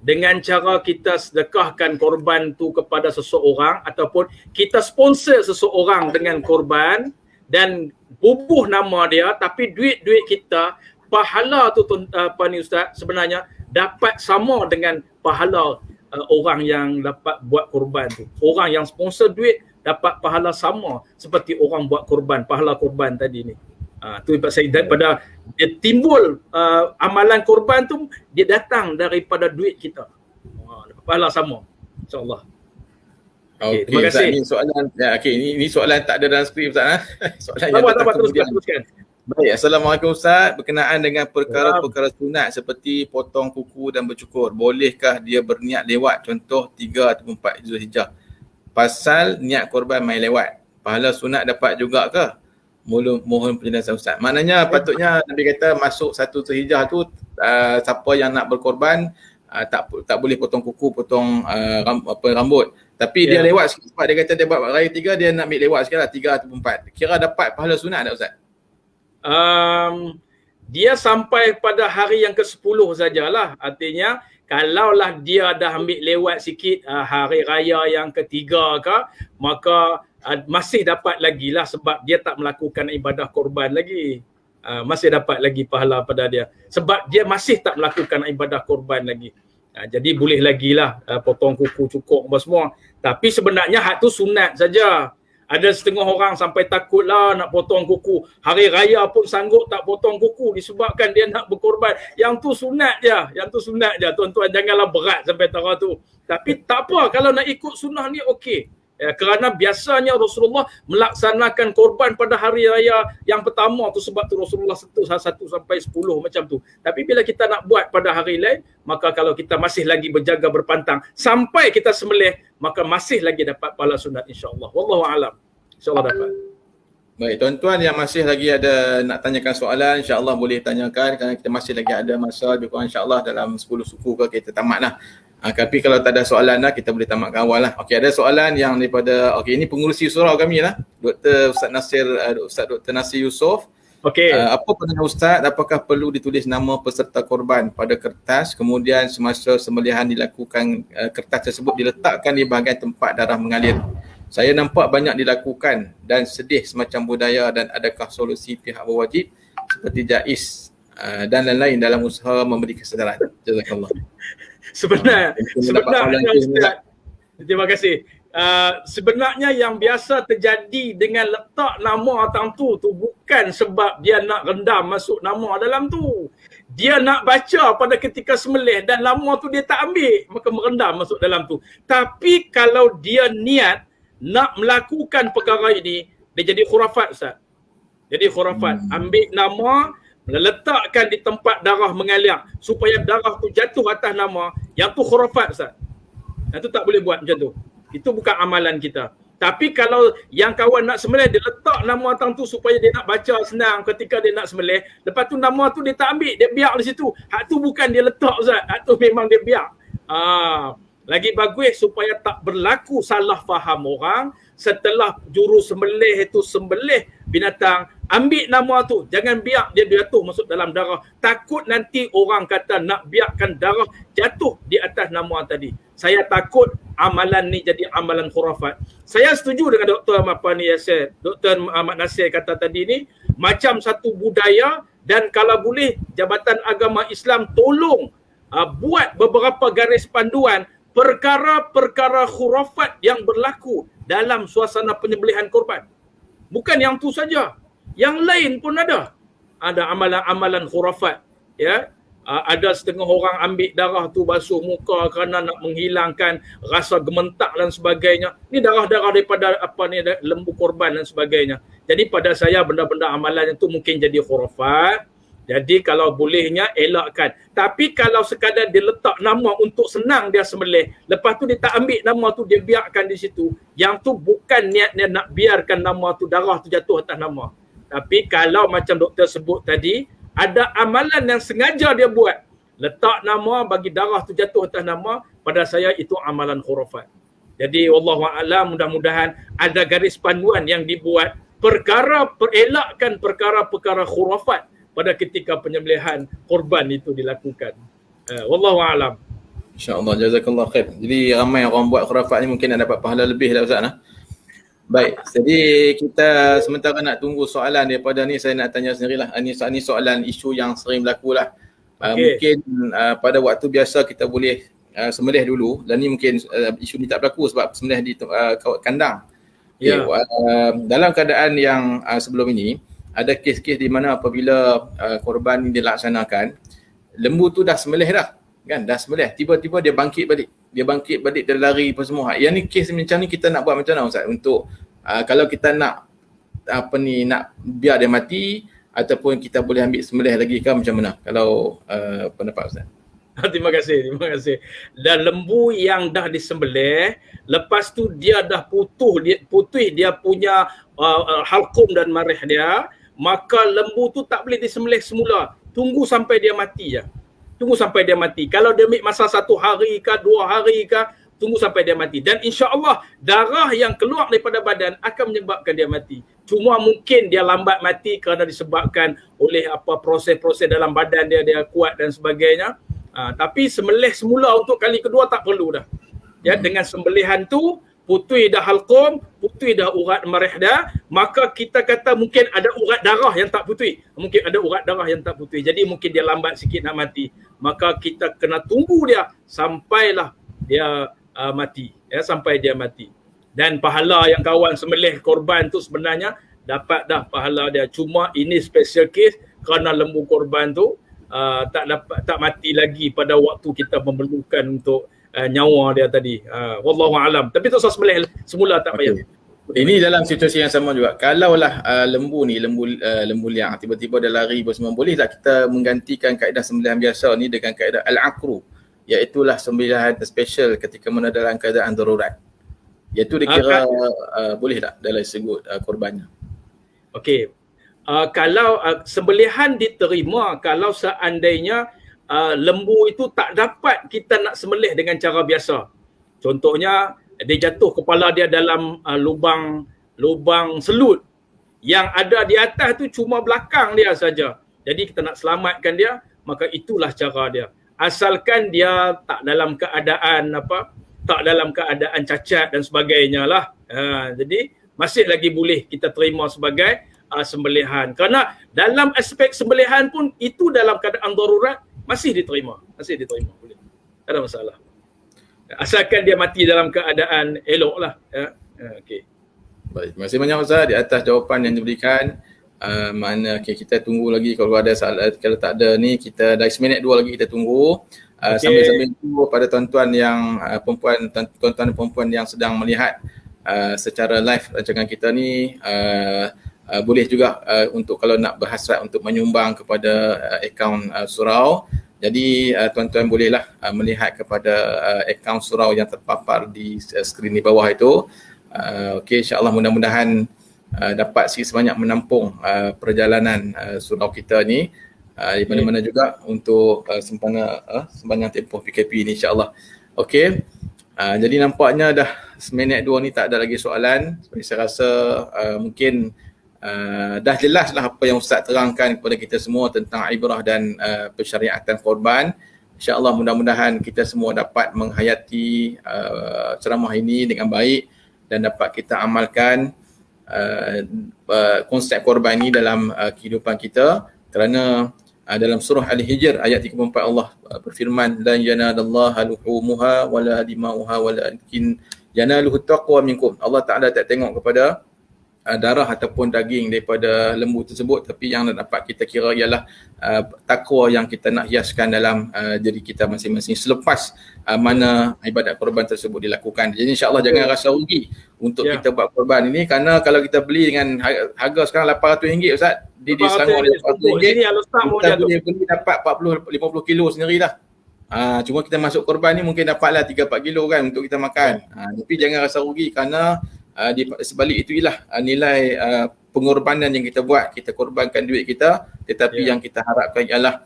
dengan cara kita sedekahkan korban tu kepada seseorang ataupun kita sponsor seseorang dengan korban dan bubuh nama dia, tapi duit-duit kita, pahala tu apa ni Ustaz, sebenarnya dapat sama dengan pahala orang yang dapat buat korban tu. Orang yang sponsor duit dapat pahala sama seperti orang buat korban, pahala korban tadi ni. Tu pasal daripada dia timbul amalan korban tu, dia datang daripada duit kita. Dapat pahala sama, insya-Allah. Okey, terima kasih. Ustaz, ni soalan ini soalan tak ada dalam skrip Ustaz. Soalan yang datang Teruskan. Baik, Assalamualaikum Ustaz. Berkenaan dengan perkara-perkara sunat seperti potong kuku dan bercukur, bolehkah dia berniat lewat, contoh 3 atau 4 Zulhijjah? Pasal niat korban main lewat, pahala sunat dapat juga ke? Mohon penjelasan Ustaz. Maknanya patutnya Nabi kata masuk 1 Zulhijjah tu siapa yang nak berkorban tak boleh potong kuku, potong rambut. Tapi dia lewat sikit sebab dia kata dia buat raya 3, dia nak ambil lewat sikit lah 3 atau 4. Kira dapat pahala sunat tak Ustaz? Dia sampai pada hari yang ke-10 sajalah. Artinya kalaulah dia dah ambil lewat sikit hari raya yang ketiga ke, maka masih dapat lagi lah sebab dia tak melakukan ibadah korban lagi. Masih dapat lagi pahala pada dia sebab dia masih tak melakukan ibadah korban lagi. Jadi boleh lagi lah potong kuku, cukur apa semua. Tapi sebenarnya hak tu sunat saja. Ada setengah orang sampai takutlah nak potong kuku. Hari raya pun sanggup tak potong kuku disebabkan dia nak berkorban. Yang tu sunat je. Tuan-tuan janganlah berat sampai tara tu. Tapi tak apa, kalau nak ikut sunnah ni okey. Kerana biasanya Rasulullah melaksanakan korban pada hari raya yang pertama tu, sebab tu Rasulullah 1 sampai 10 macam tu. Tapi bila kita nak buat pada hari lain, maka kalau kita masih lagi berjaga berpantang sampai kita sembelih, maka masih lagi dapat pahala sunat insya-Allah. Wallahu a'lam. Insya-Allah dapat. Baik, tuan-tuan yang masih lagi ada nak tanyakan soalan, insya-Allah boleh tanyakan kerana kita masih lagi ada masa, lebih kurang insya-Allah dalam 10 suku ke kita tamat lah. Tapi kalau tak ada soalan lah, kita boleh tamatkan awal lah. Okey, ada soalan yang daripada, ini pengurusi surau kami lah, Ustaz Dr. Nasir Yusof. Okey. Apa pandangan Ustaz, apakah perlu ditulis nama peserta korban pada kertas, kemudian semasa sembelihan dilakukan, kertas tersebut diletakkan di bahagian tempat darah mengalir? Saya nampak banyak dilakukan dan sedih semacam budaya, dan adakah solusi pihak berwajib seperti JAIS dan lain-lain dalam usaha memberi kesedaran? Jazakallah. Sebenarnya Ustaz, terima kasih. Sebenarnya yang biasa terjadi dengan letak nama tertentu tu bukan sebab dia nak rendam masuk nama dalam tu. Dia nak baca pada ketika sembelih dan nama tu dia tak ambil, maka merendam masuk dalam tu. Tapi kalau dia niat nak melakukan perkara ini, dia jadi khurafat Ustaz. Jadi khurafat. Ambil nama, letakkan di tempat darah mengalir supaya darah tu jatuh atas nama, yang tu khurafat Ustaz. Yang tu tak boleh buat macam tu. Itu bukan amalan kita. Tapi kalau yang kawan nak sembelih, dia letak nama tertentu supaya dia nak baca senang ketika dia nak sembelih, lepas tu nama tu dia tak ambil, dia biar di situ. Hak tu bukan dia letak Ustaz, hak tu memang dia biar. Lagi bagus supaya tak berlaku salah faham orang. Setelah juru sembelih itu sembelih binatang, ambil nama tu, jangan biar dia jatuh masuk dalam darah. Takut nanti orang kata nak biarkan darah jatuh di atas nama tadi. Saya takut amalan ni jadi amalan khurafat. Saya setuju dengan Dr. Ahmad Nasir kata tadi ni, macam satu budaya, dan kalau boleh Jabatan Agama Islam tolong buat beberapa garis panduan perkara-perkara khurafat yang berlaku dalam suasana penyembelihan korban. Bukan yang tu saja, yang lain pun ada. Ada amalan-amalan khurafat, ya. ada setengah orang ambil darah tu basuh muka kerana nak menghilangkan rasa gementak dan sebagainya. Ni darah-darah daripada lembu korban dan sebagainya. Jadi pada saya benda-benda amalan itu mungkin jadi khurafat. Jadi kalau bolehnya elakkan. Tapi kalau sekadar dia letak nama untuk senang dia sembelih, lepas tu dia tak ambil nama tu, dia biarkan di situ. Yang tu bukan niat dia nak biarkan nama tu, darah tu jatuh atas nama. Tapi kalau macam doktor sebut tadi, ada amalan yang sengaja dia buat, letak nama bagi darah tu jatuh atas nama, pada saya itu amalan khurafat. Jadi wallahu a'lam, mudah-mudahan ada garis panduan yang dibuat elakkan perkara-perkara khurafat pada ketika penyembelihan korban itu dilakukan. Wallahu a'lam. InsyaAllah, jazakallah khair. Jadi ramai orang buat khurafat ni mungkin nak dapat pahala lebih lah Ustaz. Baik, jadi kita sementara nak tunggu soalan daripada ni, saya nak tanya sendirilah. Ini soalan isu yang sering berlaku lah. Mungkin pada waktu biasa kita boleh sembelih dulu, dan ni mungkin isu ni tak berlaku sebab sembelih di kandang. Dalam keadaan yang sebelum ini, ada kes-kes di mana apabila korban ini dilaksanakan, lembu tu dah sembelih dah, kan, dah sembelih, tiba-tiba dia bangkit balik, dia lari apa semua. Yang ni kes macam ni kita nak buat macam mana Ustaz untuk kalau kita nak nak biar dia mati, ataupun kita boleh ambil sembelih lagi ke macam mana kalau pendapat Ustaz? Terima kasih. Dan lembu yang dah disembelih, lepas tu dia dah putih dia punya halqum dan marih dia, maka lembu tu tak boleh disembelih semula. Tunggu sampai dia mati je. Kalau dia ambil masa 1 hari ke 2 hari ke, tunggu sampai dia mati. Dan insya-Allah darah yang keluar daripada badan akan menyebabkan dia mati. Cuma mungkin dia lambat mati kerana disebabkan oleh proses-proses dalam badan dia kuat dan sebagainya. Tapi sembelih semula untuk kali kedua tak perlu dah. Ya, dengan sembelihan tu putih dah halqum, putih dah urat marih dah, maka kita kata mungkin ada urat darah yang tak putih. Jadi mungkin dia lambat sikit nak mati. Maka kita kena tunggu dia sampailah dia mati. Ya, sampai dia mati. Dan pahala yang kawan sembelih korban tu sebenarnya dapat dah pahala dia. Cuma ini special case kerana lembu korban tu tak mati lagi pada waktu kita memerlukan untuk nyawa dia tadi. Wallahu alam. Tapi tu sembelih semula tak payah. Ini dalam situasi yang sama juga. Kalaulah lembu liang tiba-tiba dia lari semua, boleh tak kita menggantikan kaedah sembelihan biasa ni dengan kaedah al-aqru, iaitulah sembelihan special ketika mana dalam keadaan darurat. Iaitu dikira boleh tak dalam segi korbannya? Okey. Kalau sembelihan diterima kalau seandainya lembu itu tak dapat kita nak sembelih dengan cara biasa. Contohnya dia jatuh kepala dia dalam lubang selut, yang ada di atas tu cuma belakang dia saja. Jadi kita nak selamatkan dia, maka itulah cara dia. Asalkan dia tak dalam keadaan cacat dan sebagainya lah. Jadi masih lagi boleh kita terima sebagai sembelihan. Kerana dalam aspek sembelihan pun itu dalam keadaan darurat masih diterima boleh. Tak ada masalah. Asalkan dia mati dalam keadaan elok lah. Okey. Baik, terima kasih banyak Ustaz di atas jawapan yang diberikan. Mana kita tunggu lagi kalau ada soalan. Kalau tak ada ni kita dah 1 minit 2 lagi kita tunggu. Sambil-sambil tunggu pada tuan-tuan yang tuan-tuan dan perempuan yang sedang melihat secara live rancangan kita ni, boleh juga untuk kalau nak berhasrat untuk menyumbang kepada akaun surau. Jadi tuan-tuan bolehlah melihat kepada akaun surau yang terpapar di skrin di bawah itu. Okey, insya-Allah mudah-mudahan dapat sebanyak menampung perjalanan surau kita ni di mana-mana juga untuk sepanjang tempoh PKP ni insya-Allah. Okey. Jadi nampaknya dah 1 minit 2 ni tak ada lagi soalan. Saya rasa mungkin dah jelas lah apa yang Ustaz terangkan kepada kita semua tentang ibrah dan pensyariatan korban. InsyaAllah mudah-mudahan kita semua dapat menghayati ceramah ini dengan baik dan dapat kita amalkan konsep korban ini dalam kehidupan kita. Kerana dalam surah Al-Hijr ayat 34 Allah berfirman, lan yanalallaha luhumuha wala dimauha walakin yanaluhu taqwa minkum. Allah Ta'ala tak tengok kepada darah ataupun daging daripada lembu tersebut, tapi yang dapat kita kira ialah takwa yang kita nak hiaskan dalam diri kita masing-masing selepas mana ibadat korban tersebut dilakukan. Jadi insya-Allah jangan rasa rugi untuk kita buat korban ini, kerana kalau kita beli dengan harga sekarang RM800 Ustaz, di Selangor RM800, kita boleh beli dapat 40-50 kilo sendiri dah. Cuma kita masuk korban ni mungkin dapatlah 3-4 kilo kan untuk kita makan. Tapi jangan rasa rugi, kerana di sebalik itu ialah nilai pengorbanan yang kita buat. Kita korbankan duit kita, tetapi yang kita harapkan ialah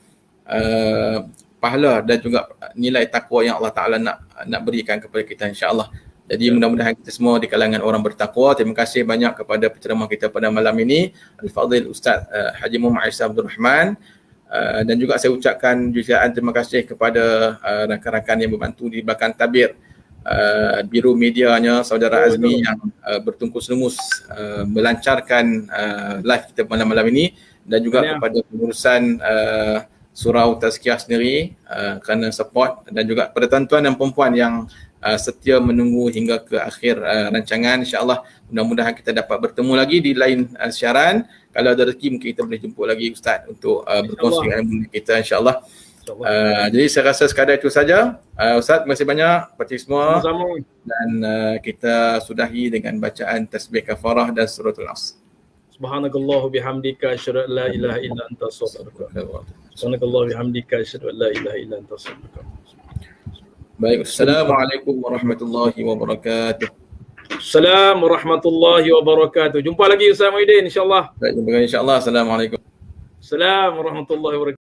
pahala dan juga nilai takwa yang Allah Ta'ala nak berikan kepada kita, insya-Allah. Jadi mudah-mudahan kita semua di kalangan orang bertakwa. Terima kasih banyak kepada penceramah kita pada malam ini, Al-Fadhil Ustaz Haji Muhammad Aisyah Abdul Rahman. Dan juga saya ucapkan jutaan terima kasih kepada rakan-rakan yang membantu di belakang tabir, Biro Medianya Saudara Azmi yang bertungkus lumus melancarkan live kita malam-malam ini, dan juga kepada pengurusan Surau Tazkiyah sendiri kerana support, dan juga kepada tuan-tuan dan perempuan yang setia menunggu hingga ke akhir rancangan. InsyaAllah mudah-mudahan kita dapat bertemu lagi di lain siaran. Kalau ada rezeki mungkin kita boleh jemput lagi Ustaz untuk berkongsi ilmu kita, insyaAllah. Jadi saya rasa sekadar itu saja. Ustaz, terima kasih banyak kepada semua. Dan kita sudahi dengan bacaan tasbih kafarah dan suratul As. Subhanakallahu bihamdika asyhadu an la ilaha illa anta astaghfiruka wa atubu ilaik. Subhanakallahu bihamdika asyhadu an la ilaha illa anta astaghfiruka. Baik, Assalamualaikum warahmatullahi wabarakatuh. Assalamualaikum warahmatullahi wabarakatuh. Jumpa lagi Ustaz Muhyiddin, insya-Allah. Baik, jumpa lagi insya-Allah. Assalamualaikum. Assalamualaikum warahmatullahi wabarakatuh.